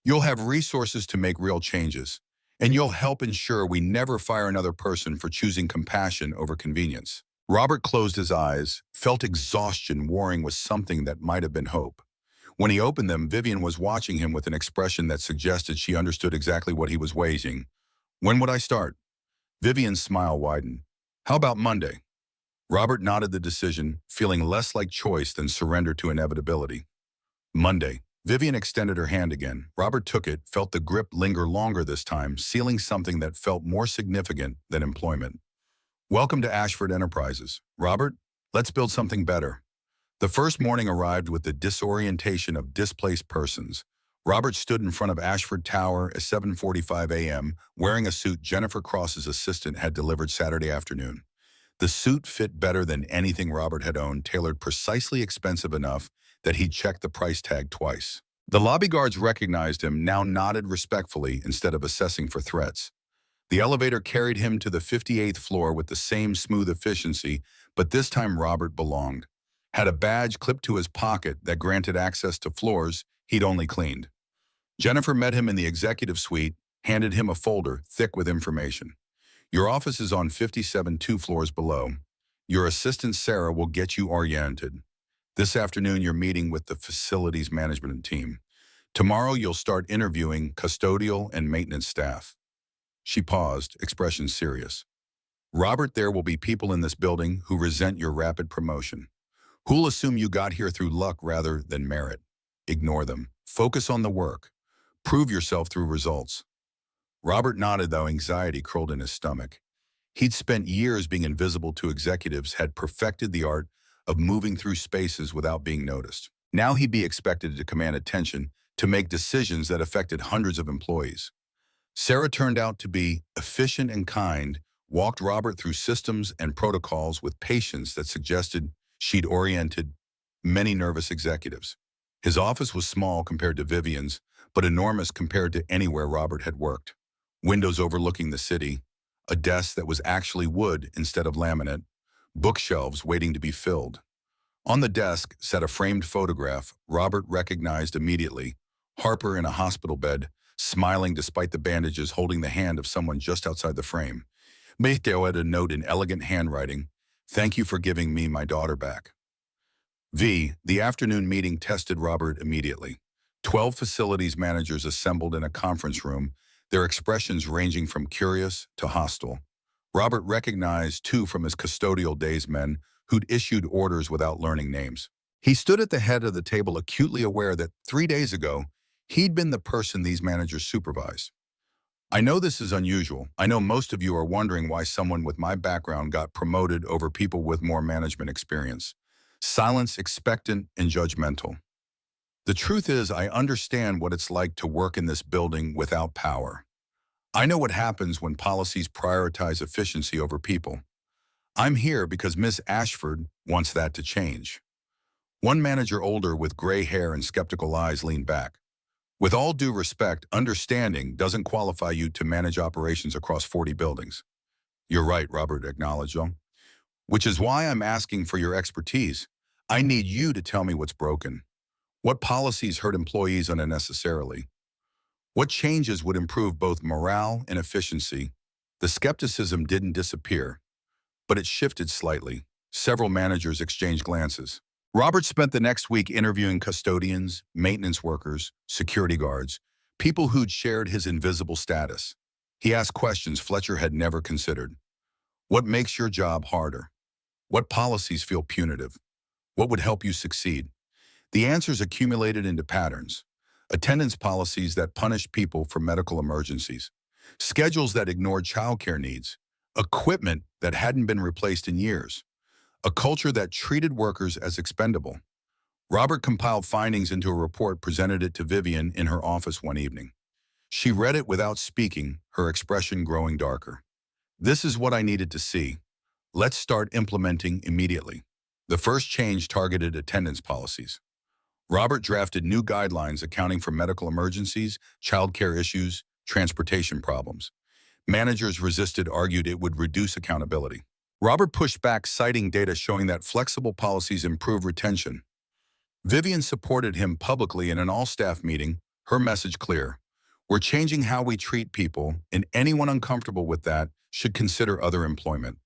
You'll have resources to make real changes, and you'll help ensure we never fire another person for choosing compassion over convenience. Robert closed his eyes, felt exhaustion warring with something that might have been hope. When he opened them, Vivian was watching him with an expression that suggested she understood exactly what he was weighing. When would I start? Vivian's smile widened. How about Monday? Robert nodded the decision, feeling less like choice than surrender to inevitability. Monday. Vivian extended her hand again. Robert took it, felt the grip linger longer this time, sealing something that felt more significant than employment. Welcome to Ashford Enterprises. Robert, let's build something better. The first morning arrived with the disorientation of displaced persons. Robert stood in front of Ashford Tower at 7:45 a.m., wearing a suit Jennifer Cross's assistant had delivered Saturday afternoon. The suit fit better than anything Robert had owned, tailored precisely expensive enough that he'd checked the price tag twice. The lobby guards recognized him, now nodded respectfully instead of assessing for threats. The elevator carried him to the 58th floor with the same smooth efficiency, but this time Robert belonged. Had a badge clipped to his pocket that granted access to floors he'd only cleaned. Jennifer met him in the executive suite, handed him a folder thick with information. Your office is on 57, 2 floors below. Your assistant Sarah will get you oriented. This afternoon, you're meeting with the facilities management team. Tomorrow, you'll start interviewing custodial and maintenance staff. She paused, expression serious. Robert, there will be people in this building who resent your rapid promotion, who'll assume you got here through luck rather than merit. Ignore them. Focus on the work. Prove yourself through results. Robert nodded, though anxiety curled in his stomach. He'd spent years being invisible to executives, had perfected the art of moving through spaces without being noticed. Now he'd be expected to command attention, to make decisions that affected hundreds of employees. Sarah turned out to be efficient and kind, walked Robert through systems and protocols with patience that suggested she'd oriented many nervous executives. His office was small compared to Vivian's, but enormous compared to anywhere Robert had worked. Windows overlooking the city, a desk that was actually wood instead of laminate, bookshelves waiting to be filled. On the desk sat a framed photograph Robert recognized immediately. Harper in a hospital bed, smiling despite the bandages, holding the hand of someone just outside the frame. Mateo had a note in elegant handwriting. Thank you for giving me my daughter back. The afternoon meeting tested Robert immediately. 12 facilities managers assembled in a conference room, their expressions ranging from curious to hostile. Robert recognized 2 from his custodial days, men who'd issued orders without learning names. He stood at the head of the table, acutely aware that 3 days ago, he'd been the person these managers supervised. I know this is unusual. I know most of you are wondering why someone with my background got promoted over people with more management experience. Silence, expectant, and judgmental. The truth is, I understand what it's like to work in this building without power. I know what happens when policies prioritize efficiency over people. I'm here because Miss Ashford wants that to change. One manager, older with gray hair and skeptical eyes, leaned back. With all due respect, understanding doesn't qualify you to manage operations across 40 buildings. You're right, Robert acknowledged them, which is why I'm asking for your expertise. I need you to tell me what's broken. What policies hurt employees unnecessarily? What changes would improve both morale and efficiency? The skepticism didn't disappear, but it shifted slightly. Several managers exchanged glances. Robert spent the next week interviewing custodians, maintenance workers, security guards, people who'd shared his invisible status. He asked questions Fletcher had never considered. What makes your job harder? What policies feel punitive? What would help you succeed? The answers accumulated into patterns. Attendance policies that punished people for medical emergencies. Schedules that ignored childcare needs. Equipment that hadn't been replaced in years. A culture that treated workers as expendable. Robert compiled findings into a report, presented it to Vivian in her office one evening. She read it without speaking, her expression growing darker. This is what I needed to see. Let's start implementing immediately. The first change targeted attendance policies. Robert drafted new guidelines accounting for medical emergencies, childcare issues, transportation problems. Managers resisted, argued it would reduce accountability. Robert pushed back, citing data showing that flexible policies improve retention. Vivian supported him publicly in an all-staff meeting, her message clear. We're changing how we treat people, and anyone uncomfortable with that should consider other employment.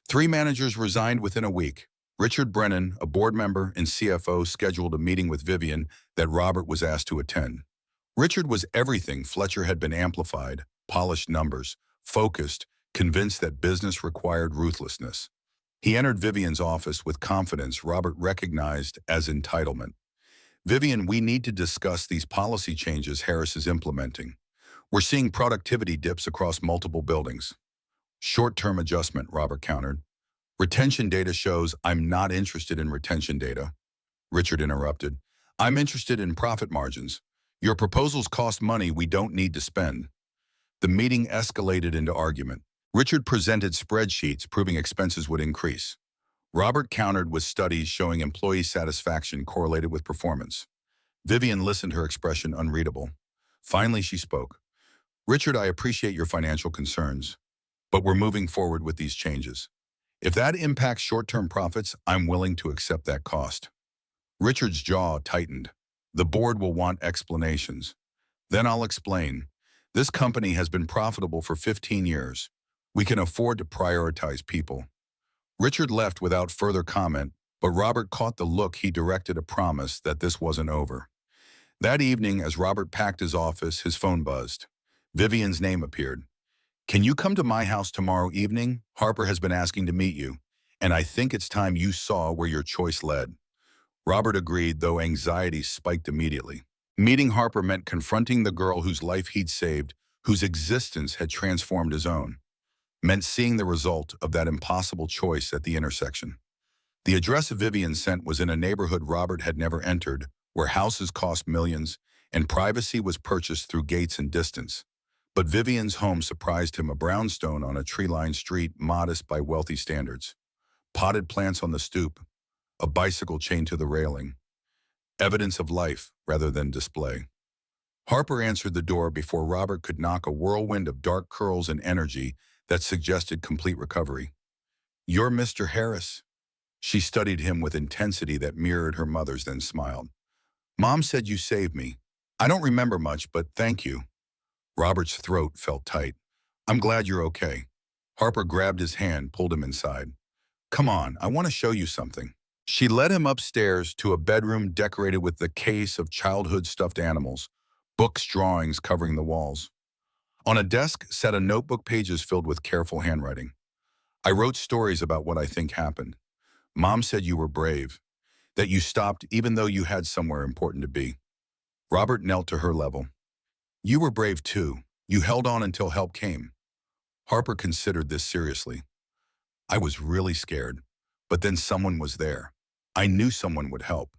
3 managers resigned within a week. Richard Brennan, a board member and CFO, scheduled a meeting with Vivian that Robert was asked to attend. Richard was everything Fletcher had been: amplified, polished numbers, focused, convinced that business required ruthlessness. He entered Vivian's office with confidence Robert recognized as entitlement. Vivian, we need to discuss these policy changes Harris is implementing. We're seeing productivity dips across multiple buildings. Short-term adjustment, Robert countered. Retention data shows. I'm not interested in retention data. Richard interrupted. I'm interested in profit margins. Your proposals cost money we don't need to spend. The meeting escalated into argument. Richard presented spreadsheets proving expenses would increase. Robert countered with studies showing employee satisfaction correlated with performance. Vivian listened, her expression unreadable. Finally, she spoke. Richard, I appreciate your financial concerns, but we're moving forward with these changes. If that impacts short-term profits, I'm willing to accept that cost. Richard's jaw tightened. The board will want explanations. Then I'll explain. This company has been profitable for 15 years. We can afford to prioritize people. Richard left without further comment, but Robert caught the look he directed, a promise that this wasn't over. That evening, as Robert packed his office, his phone buzzed. Vivian's name appeared. Can you come to my house tomorrow evening? Harper has been asking to meet you, and I think it's time you saw where your choice led. Robert agreed, though anxiety spiked immediately. Meeting Harper meant confronting the girl whose life he'd saved, whose existence had transformed his own. Meant seeing the result of that impossible choice at the intersection. The address Vivian sent was in a neighborhood Robert had never entered, where houses cost millions and privacy was purchased through gates and distance. But Vivian's home surprised him, a brownstone on a tree-lined street, modest by wealthy standards. Potted plants on the stoop, a bicycle chained to the railing. Evidence of life rather than display. Harper answered the door before Robert could knock, a whirlwind of dark curls and energy that suggested complete recovery. You're Mr. Harris? She studied him with intensity that mirrored her mother's, then smiled. Mom said you saved me. I don't remember much, but thank you. Robert's throat felt tight. I'm glad you're okay. Harper grabbed his hand, pulled him inside. Come on, I want to show you something. She led him upstairs to a bedroom decorated with the case of childhood stuffed animals, books, drawings covering the walls. On a desk sat a notebook, pages filled with careful handwriting. I wrote stories about what I think happened. Mom said you were brave, that you stopped even though you had somewhere important to be. Robert knelt to her level. You were brave too. You held on until help came. Harper considered this seriously. I was really scared, but then someone was there. I knew someone would help.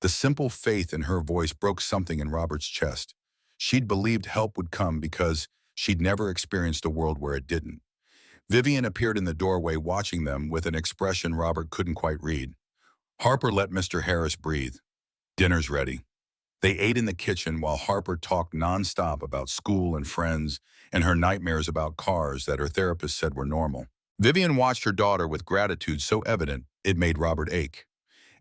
The simple faith in her voice broke something in Robert's chest. She'd believed help would come because she'd never experienced a world where it didn't. Vivian appeared in the doorway, watching them with an expression Robert couldn't quite read. Harper let Mr. Harris breathe. Dinner's ready. They ate in the kitchen while Harper talked nonstop about school and friends and her nightmares about cars that her therapist said were normal. Vivian watched her daughter with gratitude so evident it made Robert ache.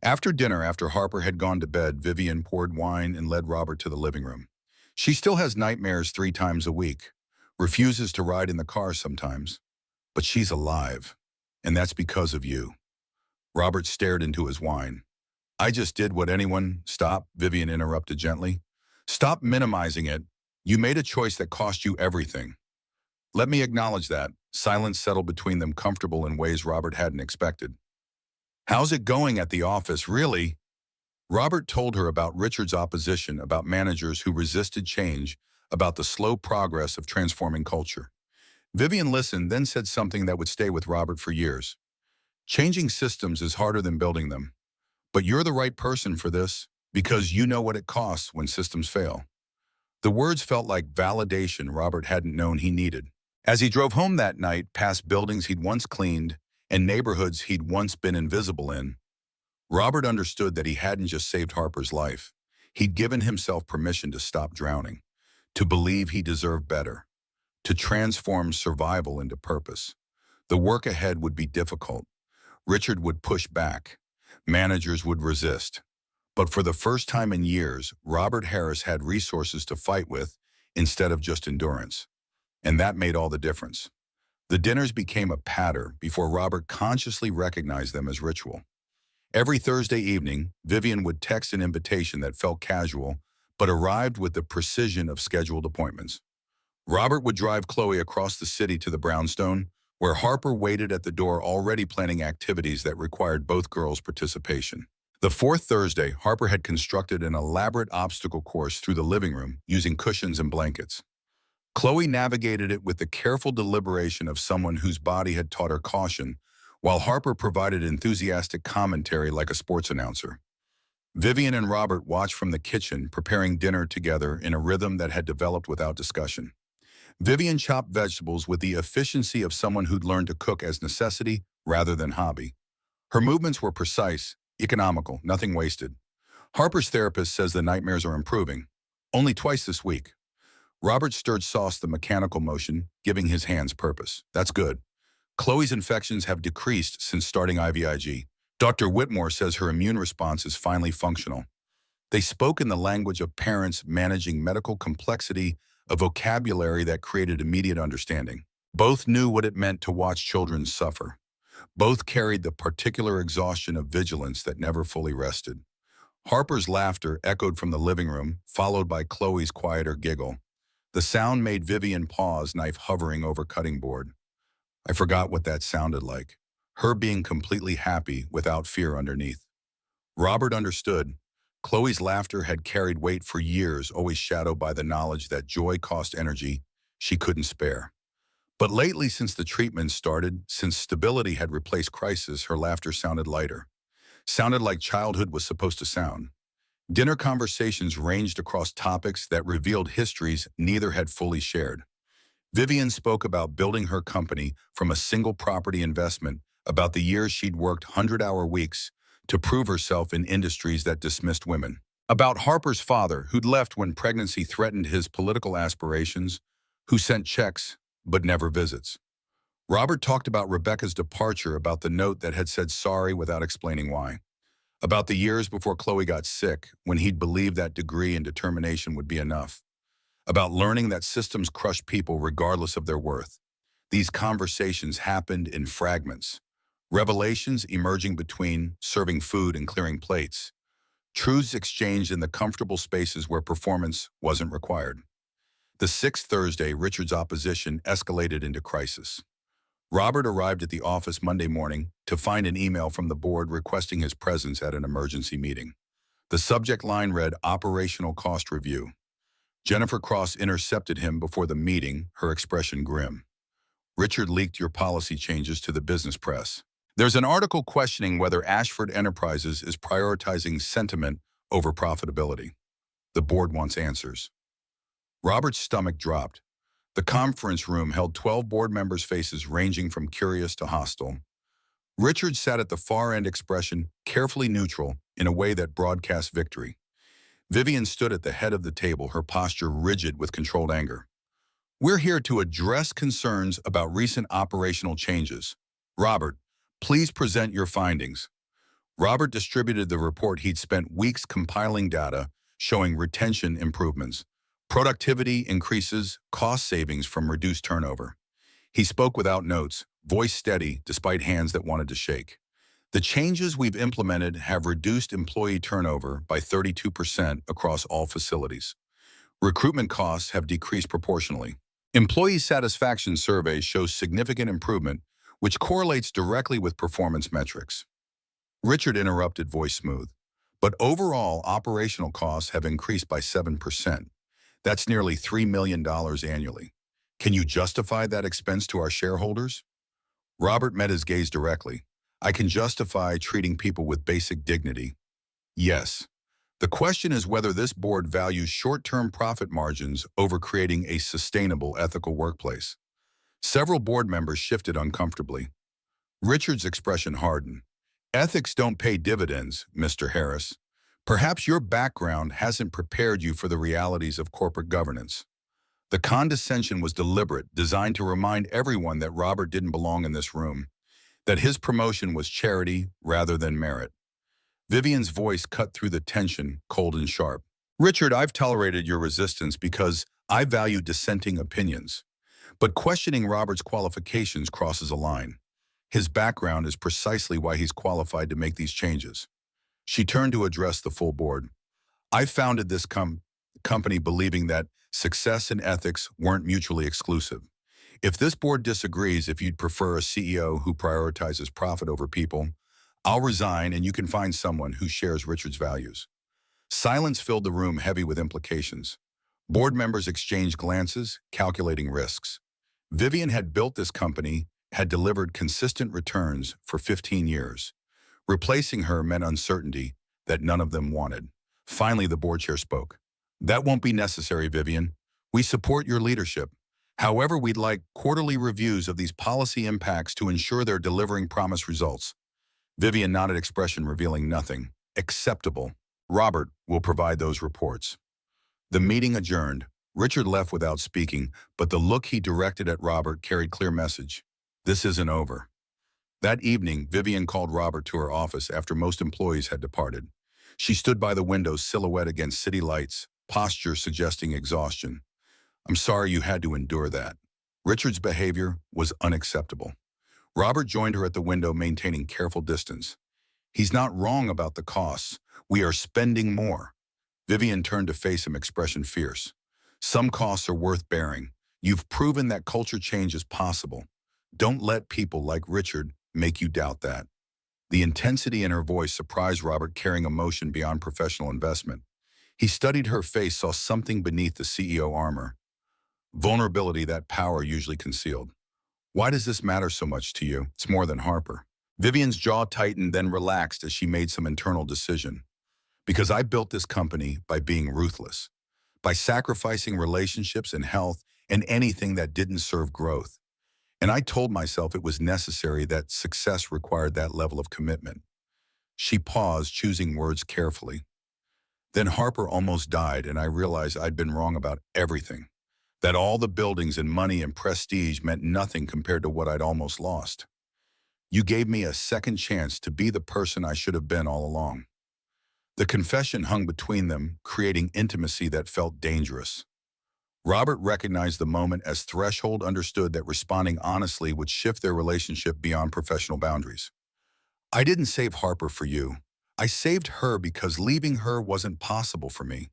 After dinner, after Harper had gone to bed, Vivian poured wine and led Robert to the living room. She still has nightmares 3 times a week, refuses to ride in the car sometimes, but she's alive, and that's because of you. Robert stared into his wine. I just did what anyone— Stop, Vivian interrupted gently. Stop minimizing it. You made a choice that cost you everything. Let me acknowledge that. Silence settled between them, comfortable in ways Robert hadn't expected. How's it going at the office, really? Robert told her about Richard's opposition, about managers who resisted change, about the slow progress of transforming culture. Vivian listened, then said something that would stay with Robert for years. Changing systems is harder than building them. But you're the right person for this, because you know what it costs when systems fail. The words felt like validation Robert hadn't known he needed. As he drove home that night, past buildings he'd once cleaned and neighborhoods he'd once been invisible in, Robert understood that he hadn't just saved Harper's life. He'd given himself permission to stop drowning, to believe he deserved better, to transform survival into purpose. The work ahead would be difficult. Richard would push back. Managers would resist. But for the first time in years, Robert Harris had resources to fight with instead of just endurance. And that made all the difference. The dinners became a pattern before Robert consciously recognized them as ritual. Every Thursday evening, Vivian would text an invitation that felt casual, but arrived with the precision of scheduled appointments. Robert would drive Chloe across the city to the brownstone, where Harper waited at the door already planning activities that required both girls' participation. The fourth Thursday, Harper had constructed an elaborate obstacle course through the living room using cushions and blankets. Chloe navigated it with the careful deliberation of someone whose body had taught her caution, while Harper provided enthusiastic commentary like a sports announcer. Vivian and Robert watched from the kitchen, preparing dinner together in a rhythm that had developed without discussion. Vivian chopped vegetables with the efficiency of someone who'd learned to cook as necessity rather than hobby. Her movements were precise, economical, nothing wasted. Harper's therapist says the nightmares are improving. Only twice this week. Robert stirred sauce the mechanical motion, giving his hands purpose. That's good. Chloe's infections have decreased since starting IVIG. Dr. Whitmore says her immune response is finally functional. They spoke in the language of parents managing medical complexity, a vocabulary that created immediate understanding. Both knew what it meant to watch children suffer. Both carried the particular exhaustion of vigilance that never fully rested. Harper's laughter echoed from the living room, followed by Chloe's quieter giggle. The sound made Vivian pause, knife hovering over cutting board. I forgot what that sounded like. Her being completely happy without fear underneath. Robert understood. Chloe's laughter had carried weight for years, always shadowed by the knowledge that joy cost energy she couldn't spare. But lately, since the treatment started, since stability had replaced crisis, her laughter sounded lighter. Sounded like childhood was supposed to sound. Dinner conversations ranged across topics that revealed histories neither had fully shared. Vivian spoke about building her company from a single property investment, about the years she'd worked 100-hour weeks to prove herself in industries that dismissed women. About Harper's father, who'd left when pregnancy threatened his political aspirations, who sent checks but never visits. Robert talked about Rebecca's departure, about the note that had said sorry without explaining why. About the years before Chloe got sick, when he'd believed that degree and determination would be enough. About learning that systems crush people regardless of their worth. These conversations happened in fragments. Revelations emerging between serving food and clearing plates. Truths exchanged in the comfortable spaces where performance wasn't required. The sixth Thursday, Richard's opposition escalated into crisis. Robert arrived at the office Monday morning to find an email from the board requesting his presence at an emergency meeting. The subject line read, Operational Cost Review. Jennifer Cross intercepted him before the meeting, her expression grim. Richard leaked your policy changes to the business press. There's an article questioning whether Ashford Enterprises is prioritizing sentiment over profitability. The board wants answers. Robert's stomach dropped. The conference room held 12 board members' faces ranging from curious to hostile. Richard sat at the far end, expression carefully neutral in a way that broadcast victory. Vivian stood at the head of the table, her posture rigid with controlled anger. We're here to address concerns about recent operational changes. Robert, please present your findings. Robert distributed the report he'd spent weeks compiling data showing retention improvements, productivity increases, cost savings from reduced turnover. He spoke without notes, voice steady despite hands that wanted to shake. The changes we've implemented have reduced employee turnover by 32% across all facilities. Recruitment costs have decreased proportionally. Employee satisfaction surveys show significant improvement, which correlates directly with performance metrics. Richard interrupted, voice smooth. But overall, operational costs have increased by 7%. That's nearly $3 million annually. Can you justify that expense to our shareholders? Robert met his gaze directly. I can justify treating people with basic dignity. Yes. The question is whether this board values short-term profit margins over creating a sustainable, ethical workplace. Several board members shifted uncomfortably. Richard's expression hardened. Ethics don't pay dividends, Mr. Harris. Perhaps your background hasn't prepared you for the realities of corporate governance. The condescension was deliberate, designed to remind everyone that Robert didn't belong in this room, that his promotion was charity rather than merit. Vivian's voice cut through the tension, cold and sharp. Richard, I've tolerated your resistance because I value dissenting opinions. But questioning Robert's qualifications crosses a line. His background is precisely why he's qualified to make these changes. She turned to address the full board. I founded this company believing that success and ethics weren't mutually exclusive. If this board disagrees, if you'd prefer a CEO who prioritizes profit over people, I'll resign and you can find someone who shares Richard's values. Silence filled the room, heavy with implications. Board members exchanged glances, calculating risks. Vivian had built this company, had delivered consistent returns for 15 years. Replacing her meant uncertainty that none of them wanted. Finally, the board chair spoke. That won't be necessary, Vivian. We support your leadership. However, we'd like quarterly reviews of these policy impacts to ensure they're delivering promised results. Vivian nodded, expression revealing nothing. Acceptable. Robert will provide those reports. The meeting adjourned. Richard left without speaking, but the look he directed at Robert carried clear message. This isn't over. That evening, Vivian called Robert to her office after most employees had departed. She stood by the window, silhouette against city lights, posture suggesting exhaustion. I'm sorry you had to endure that. Richard's behavior was unacceptable. Robert joined her at the window, maintaining careful distance. He's not wrong about the costs. We are spending more. Vivian turned to face him, expression fierce. Some costs are worth bearing. You've proven that culture change is possible. Don't let people like Richard make you doubt that. The intensity in her voice surprised Robert, carrying emotion beyond professional investment. He studied her face, saw something beneath the CEO armor. Vulnerability that power usually concealed. Why does this matter so much to you? It's more than Harper. Vivian's jaw tightened, then relaxed as she made some internal decision. Because I built this company by being ruthless, by sacrificing relationships and health and anything that didn't serve growth. And I told myself it was necessary, that success required that level of commitment. She paused, choosing words carefully. Then Harper almost died, and I realized I'd been wrong about everything. That all the buildings and money and prestige meant nothing compared to what I'd almost lost. You gave me a second chance to be the person I should have been all along. The confession hung between them, creating intimacy that felt dangerous. Robert recognized the moment as threshold, understood that responding honestly would shift their relationship beyond professional boundaries. I didn't save Harper for you. I saved her because leaving her wasn't possible for me.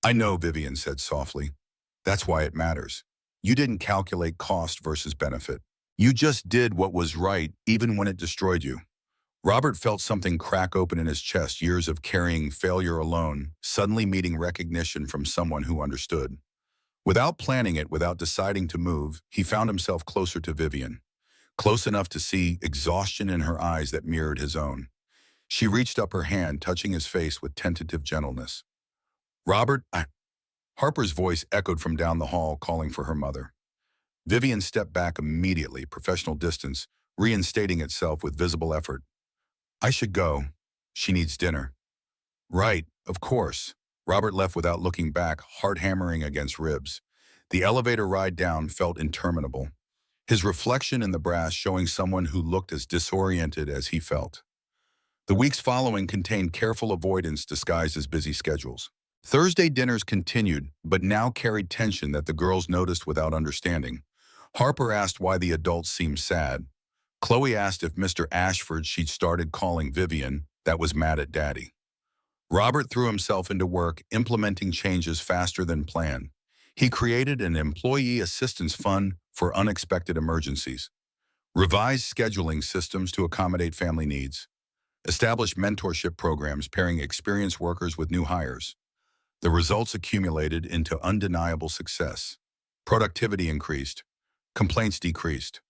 I know, Vivian said softly. That's why it matters. You didn't calculate cost versus benefit. You just did what was right, even when it destroyed you. Robert felt something crack open in his chest, years of carrying failure alone, suddenly meeting recognition from someone who understood. Without planning it, without deciding to move, he found himself closer to Vivian, close enough to see exhaustion in her eyes that mirrored his own. She reached up her hand, touching his face with tentative gentleness. Robert, Harper's voice echoed from down the hall, calling for her mother. Vivian stepped back immediately, professional distance reinstating itself with visible effort. I should go. She needs dinner. Right, of course. Robert left without looking back, heart hammering against ribs. The elevator ride down felt interminable, his reflection in the brass showing someone who looked as disoriented as he felt. The weeks following contained careful avoidance disguised as busy schedules. Thursday dinners continued, but now carried tension that the girls noticed without understanding. Harper asked why the adults seemed sad. Chloe asked if Mr. Ashford she'd started calling Vivian that was mad at Daddy. Robert threw himself into work, implementing changes faster than planned. He created an employee assistance fund for unexpected emergencies, revised scheduling systems to accommodate family needs, established mentorship programs pairing experienced workers with new hires. The results accumulated into undeniable success. Productivity increased. Complaints decreased.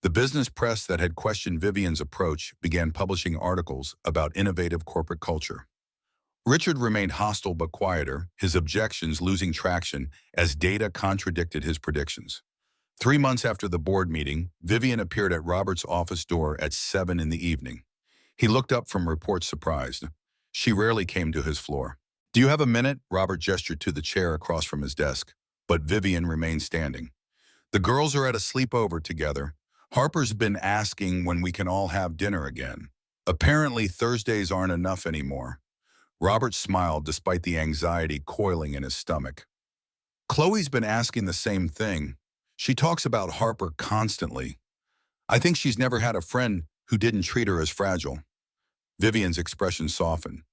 The business press that had questioned Vivian's approach began publishing articles about innovative corporate culture. Richard remained hostile but quieter, his objections losing traction as data contradicted his predictions. 3 months after the board meeting, Vivian appeared at Robert's office door at 7 in the evening. He looked up from reports surprised. She rarely came to his floor. "Do you have a minute?" Robert gestured to the chair across from his desk, but Vivian remained standing. "The girls are at a sleepover together. Harper's been asking when we can all have dinner again. Apparently Thursdays aren't enough anymore." Robert smiled despite the anxiety coiling in his stomach. "Chloe's been asking the same thing. She talks about Harper constantly. I think she's never had a friend who didn't treat her as fragile." Vivian's expression softened.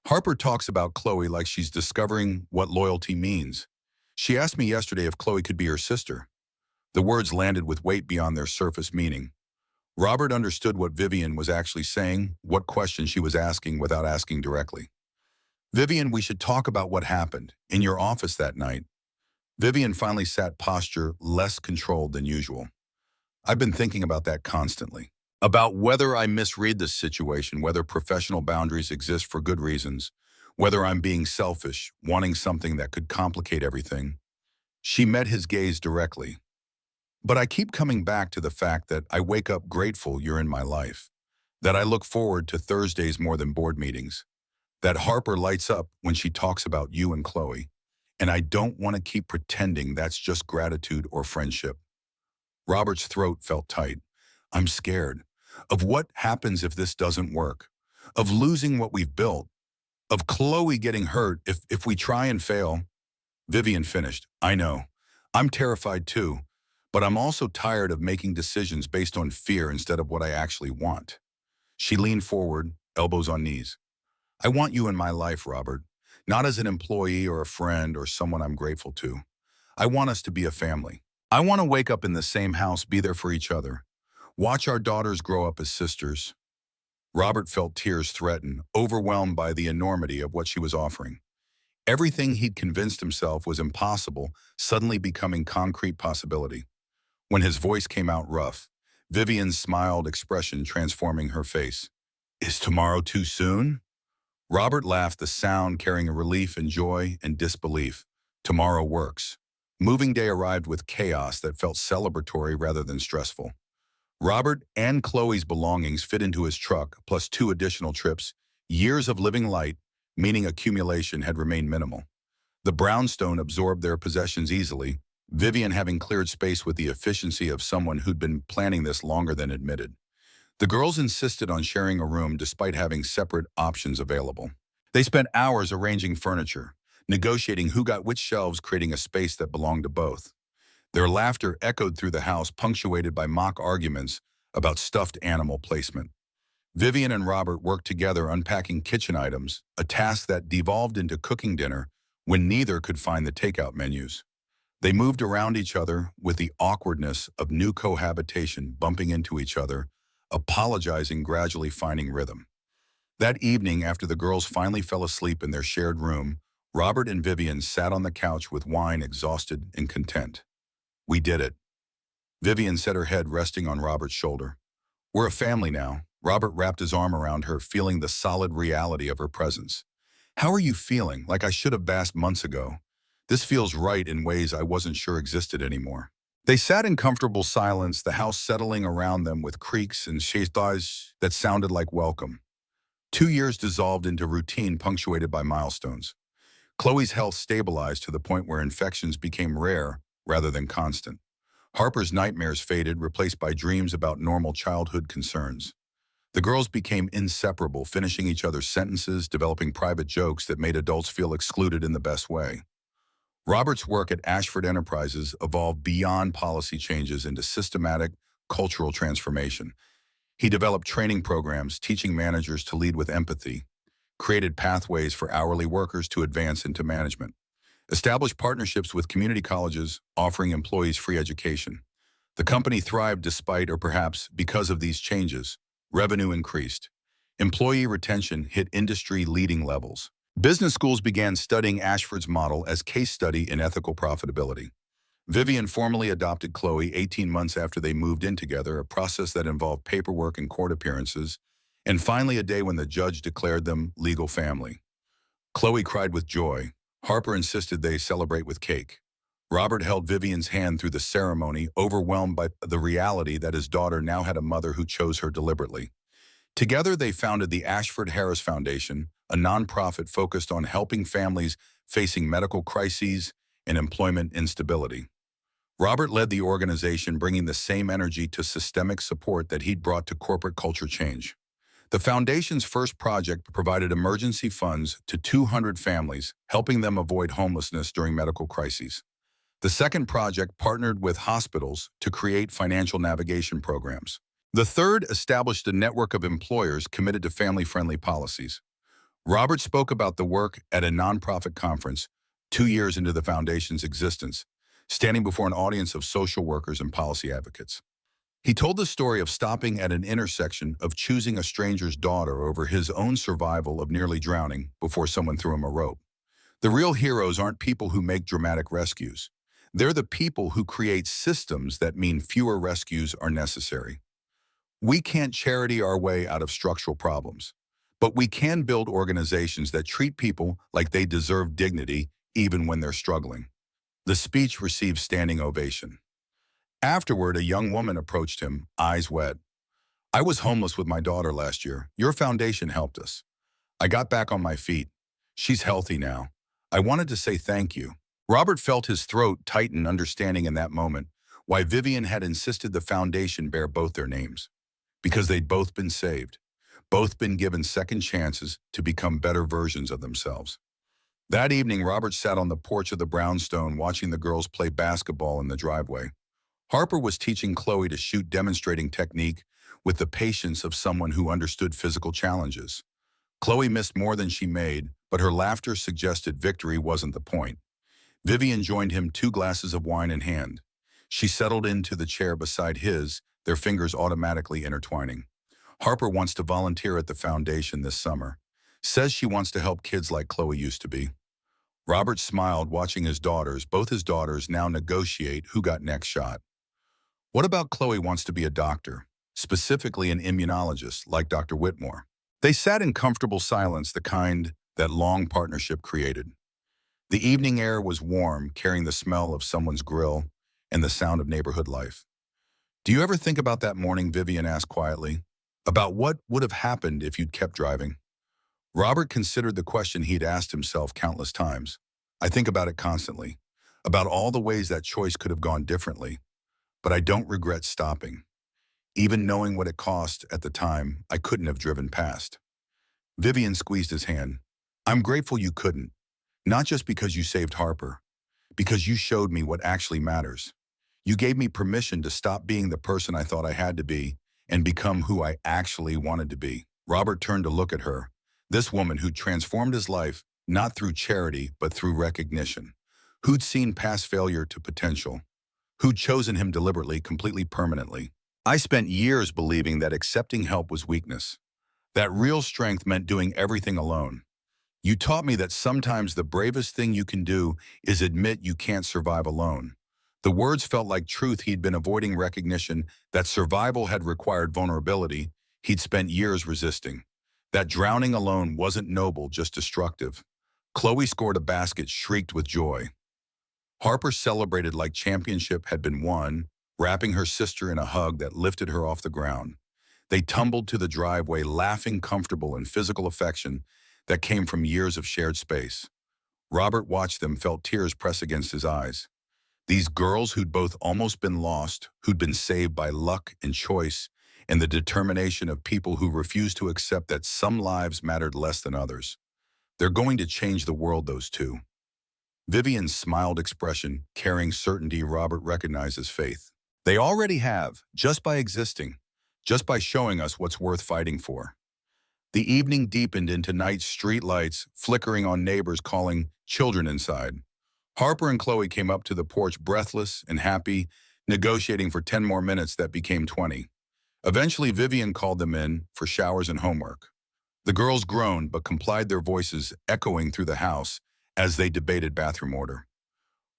"Harper talks about Chloe like she's discovering what loyalty means. She asked me yesterday if Chloe could be her sister." The words landed with weight beyond their surface meaning. Robert understood what Vivian was actually saying, what question she was asking without asking directly. "Vivian, we should talk about what happened in your office that night." Vivian finally sat posture less controlled than usual. "I've been thinking about that constantly. About whether I misread this situation, whether professional boundaries exist for good reasons, whether I'm being selfish, wanting something that could complicate everything." She met his gaze directly. "But I keep coming back to the fact that I wake up grateful you're in my life, that I look forward to Thursdays more than board meetings, that Harper lights up when she talks about you and Chloe, and I don't want to keep pretending that's just gratitude or friendship." Robert's throat felt tight. "I'm scared of what happens if this doesn't work, of losing what we've built, of Chloe getting hurt if we try and fail." Vivian finished. "I know. I'm terrified too, but I'm also tired of making decisions based on fear instead of what I actually want." She leaned forward, elbows on knees. "I want you in my life, Robert, not as an employee or a friend or someone I'm grateful to. I want us to be a family. I want to wake up in the same house, be there for each other, watch our daughters grow up as sisters." Robert felt tears threaten, overwhelmed by the enormity of what she was offering. Everything he'd convinced himself was impossible suddenly becoming concrete possibility. When his voice came out rough, Vivian's smiled expression transforming her face. "Is tomorrow too soon?" Robert laughed, the sound carrying a relief and joy and disbelief. Tomorrow works. Moving day arrived with chaos that felt celebratory rather than stressful. Robert and Chloe's belongings fit into his truck, plus 2 additional trips. Years of living light, meaning accumulation, had remained minimal. The brownstone absorbed their possessions easily, Vivian having cleared space with the efficiency of someone who'd been planning this longer than admitted. The girls insisted on sharing a room despite having separate options available. They spent hours arranging furniture, negotiating who got which shelves, creating a space that belonged to both. Their laughter echoed through the house, punctuated by mock arguments about stuffed animal placement. Vivian and Robert worked together unpacking kitchen items, a task that devolved into cooking dinner when neither could find the takeout menus. They moved around each other with the awkwardness of new cohabitation, bumping into each other, apologizing, gradually finding rhythm. That evening, after the girls finally fell asleep in their shared room, Robert and Vivian sat on the couch with wine, exhausted and content. "We did it." Vivian set her head resting on Robert's shoulder. "We're a family now." Robert wrapped his arm around her, feeling the solid reality of her presence. "How are you feeling? Like I should have basked months ago. This feels right in ways I wasn't sure existed anymore." They sat in comfortable silence, the house settling around them with creaks and chaises that sounded like welcome. 2 years dissolved into routine punctuated by milestones. Chloe's health stabilized to the point where infections became rare rather than constant. Harper's nightmares faded, replaced by dreams about normal childhood concerns. The girls became inseparable, finishing each other's sentences, developing private jokes that made adults feel excluded in the best way. Robert's work at Ashford Enterprises evolved beyond policy changes into systematic cultural transformation. He developed training programs teaching managers to lead with empathy, created pathways for hourly workers to advance into management, established partnerships with community colleges offering employees free education. The company thrived despite or perhaps because of these changes. Revenue increased. Employee retention hit industry-leading levels. Business schools began studying Ashford's model as case study in ethical profitability. Vivian formally adopted Chloe 18 months after they moved in together, a process that involved paperwork and court appearances, and finally a day when the judge declared them legal family. Chloe cried with joy. Harper insisted they celebrate with cake. Robert held Vivian's hand through the ceremony, overwhelmed by the reality that his daughter now had a mother who chose her deliberately. Together, they founded the Ashford Harris Foundation, a nonprofit focused on helping families facing medical crises and employment instability. Robert led the organization, bringing the same energy to systemic support that he'd brought to corporate culture change. The foundation's first project provided emergency funds to 200 families, helping them avoid homelessness during medical crises. The second project partnered with hospitals to create financial navigation programs. The third established a network of employers committed to family-friendly policies. Robert spoke about the work at a nonprofit conference 2 years into the foundation's existence, standing before an audience of social workers and policy advocates. He told the story of stopping at an intersection, of choosing a stranger's daughter over his own survival of nearly drowning before someone threw him a rope. The real heroes aren't people who make dramatic rescues. They're the people who create systems that mean fewer rescues are necessary. We can't charity our way out of structural problems, but we can build organizations that treat people like they deserve dignity even when they're struggling. The speech received standing ovation. Afterward, a young woman approached him, eyes wet. "I was homeless with my daughter last year. Your foundation helped us. I got back on my feet. She's healthy now. I wanted to say thank you." Robert felt his throat tighten, understanding in that moment why Vivian had insisted the foundation bear both their names. Because they'd both been saved, both been given second chances to become better versions of themselves. That evening, Robert sat on the porch of the brownstone watching the girls play basketball in the driveway. Harper was teaching Chloe to shoot, demonstrating technique with the patience of someone who understood physical challenges. Chloe missed more than she made, but her laughter suggested victory wasn't the point. Vivian joined him, 2 glasses of wine in hand. She settled into the chair beside his, their fingers automatically intertwining. "Harper wants to volunteer at the foundation this summer. Says she wants to help kids like Chloe used to be." Robert smiled, watching both his daughters now negotiate who got next shot. "What about Chloe wants to be a doctor, specifically an immunologist like Dr. Whitmore?" They sat in comfortable silence, the kind that long partnership created. The evening air was warm, carrying the smell of someone's grill and the sound of neighborhood life. "Do you ever think about that morning?" Vivian asked quietly. "About what would have happened if you'd kept driving?" Robert considered the question he'd asked himself countless times. "I think about it constantly, about all the ways that choice could have gone differently, but I don't regret stopping. Even knowing what it cost at the time, I couldn't have driven past." Vivian squeezed his hand. "I'm grateful you couldn't. Not just because you saved Harper, because you showed me what actually matters. You gave me permission to stop being the person I thought I had to be and become who I actually wanted to be." Robert turned to look at her, this woman who'd transformed his life not through charity but through recognition, who'd seen past failure to potential, who'd chosen him deliberately, completely, permanently. "I spent years believing that accepting help was weakness, that real strength meant doing everything alone. You taught me that sometimes the bravest thing you can do is admit you can't survive alone." The words felt like truth. He'd been avoiding recognition that survival had required vulnerability he'd spent years resisting, that drowning alone wasn't noble, just destructive. Chloe scored a basket, shrieked with joy. Harper celebrated like championship had been won, wrapping her sister in a hug that lifted her off the ground. They tumbled to the driveway, laughing, comfortable in physical affection that came from years of shared space. Robert watched them, felt tears press against his eyes. These girls who'd both almost been lost, who'd been saved by luck and choice, and the determination of people who refused to accept that some lives mattered less than others. They're going to change the world, those two. Vivian's smiled expression, carrying certainty Robert recognized as faith. They already have, just by existing, just by showing us what's worth fighting for. The evening deepened into night, street lights flickering on neighbors calling children inside. Harper and Chloe came up to the porch breathless and happy, negotiating for 10 more minutes that became 20. Eventually, Vivian called them in for showers and homework. The girls groaned but complied, their voices echoing through the house as they debated bathroom order.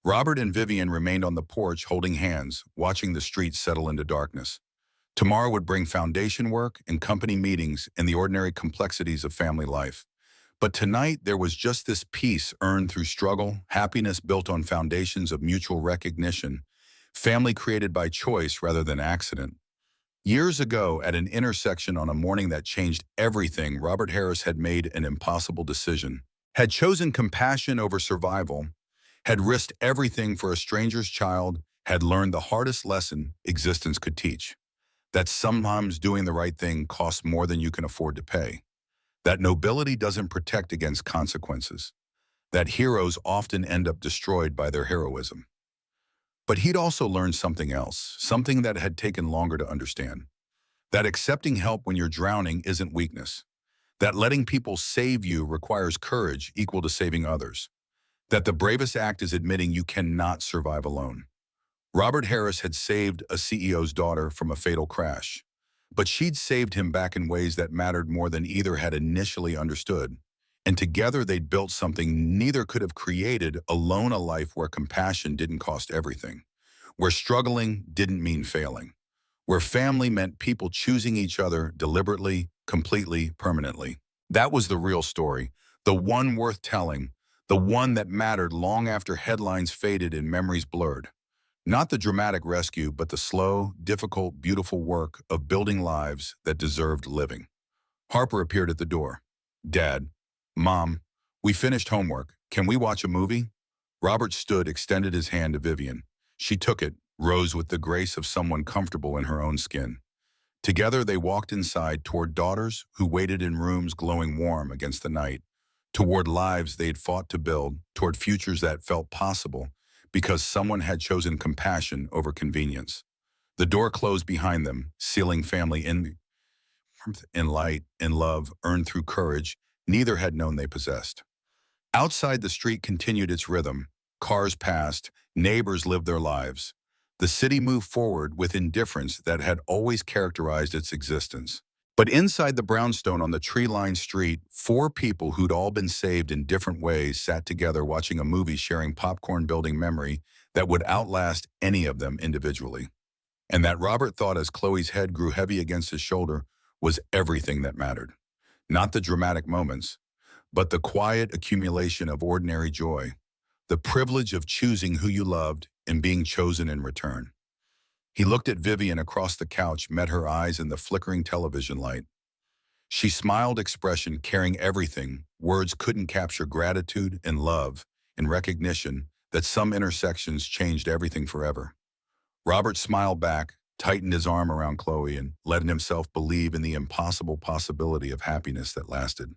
Robert and Vivian remained on the porch holding hands, watching the streets settle into darkness. Tomorrow would bring foundation work and company meetings and the ordinary complexities of family life. But tonight there was just this peace earned through struggle, happiness built on foundations of mutual recognition, family created by choice rather than accident. Years ago, at an intersection on a morning that changed everything, Robert Harris had made an impossible decision, had chosen compassion over survival, had risked everything for a stranger's child, had learned the hardest lesson existence could teach. That sometimes doing the right thing costs more than you can afford to pay. That nobility doesn't protect against consequences. That heroes often end up destroyed by their heroism. But he'd also learned something else, something that had taken longer to understand. That accepting help when you're drowning isn't weakness. That letting people save you requires courage equal to saving others. That the bravest act is admitting you cannot survive alone. Robert Harris had saved a CEO's daughter from a fatal crash, but she'd saved him back in ways that mattered more than either had initially understood. And together they'd built something neither could have created alone, a life where compassion didn't cost everything, where struggling didn't mean failing, where family meant people choosing each other deliberately, completely, permanently. That was the real story, the one worth telling, the one that mattered long after headlines faded and memories blurred. Not the dramatic rescue, but the slow, difficult, beautiful work of building lives that deserved living. Harper appeared at the door. "Dad, Mom, we finished homework. Can we watch a movie?" Robert stood, extended his hand to Vivian. She took it, rose with the grace of someone comfortable in her own skin. Together they walked inside toward daughters who waited in rooms glowing warm against the night, toward lives they'd fought to build, toward futures that felt possible, because someone had chosen compassion over convenience. The door closed behind them, sealing family in warmth, in light, in love, earned through courage neither had known they possessed. Outside, the street continued its rhythm. Cars passed, neighbors lived their lives. The city moved forward with indifference that had always characterized its existence. But inside the brownstone on the tree-lined street, four people who'd all been saved in different ways sat together watching a movie, sharing popcorn, building memory that would outlast any of them individually. And that, Robert thought as Chloe's head grew heavy against his shoulder, was everything that mattered. Not the dramatic moments, but the quiet accumulation of ordinary joy, the privilege of choosing who you loved and being chosen in return. He looked at Vivian across the couch, met her eyes in the flickering television light. She smiled, expression carrying everything words couldn't capture: gratitude and love and recognition that some intersections changed everything forever. Robert smiled back, tightened his arm around Chloe, and let himself believe in the impossible possibility of happiness that lasted.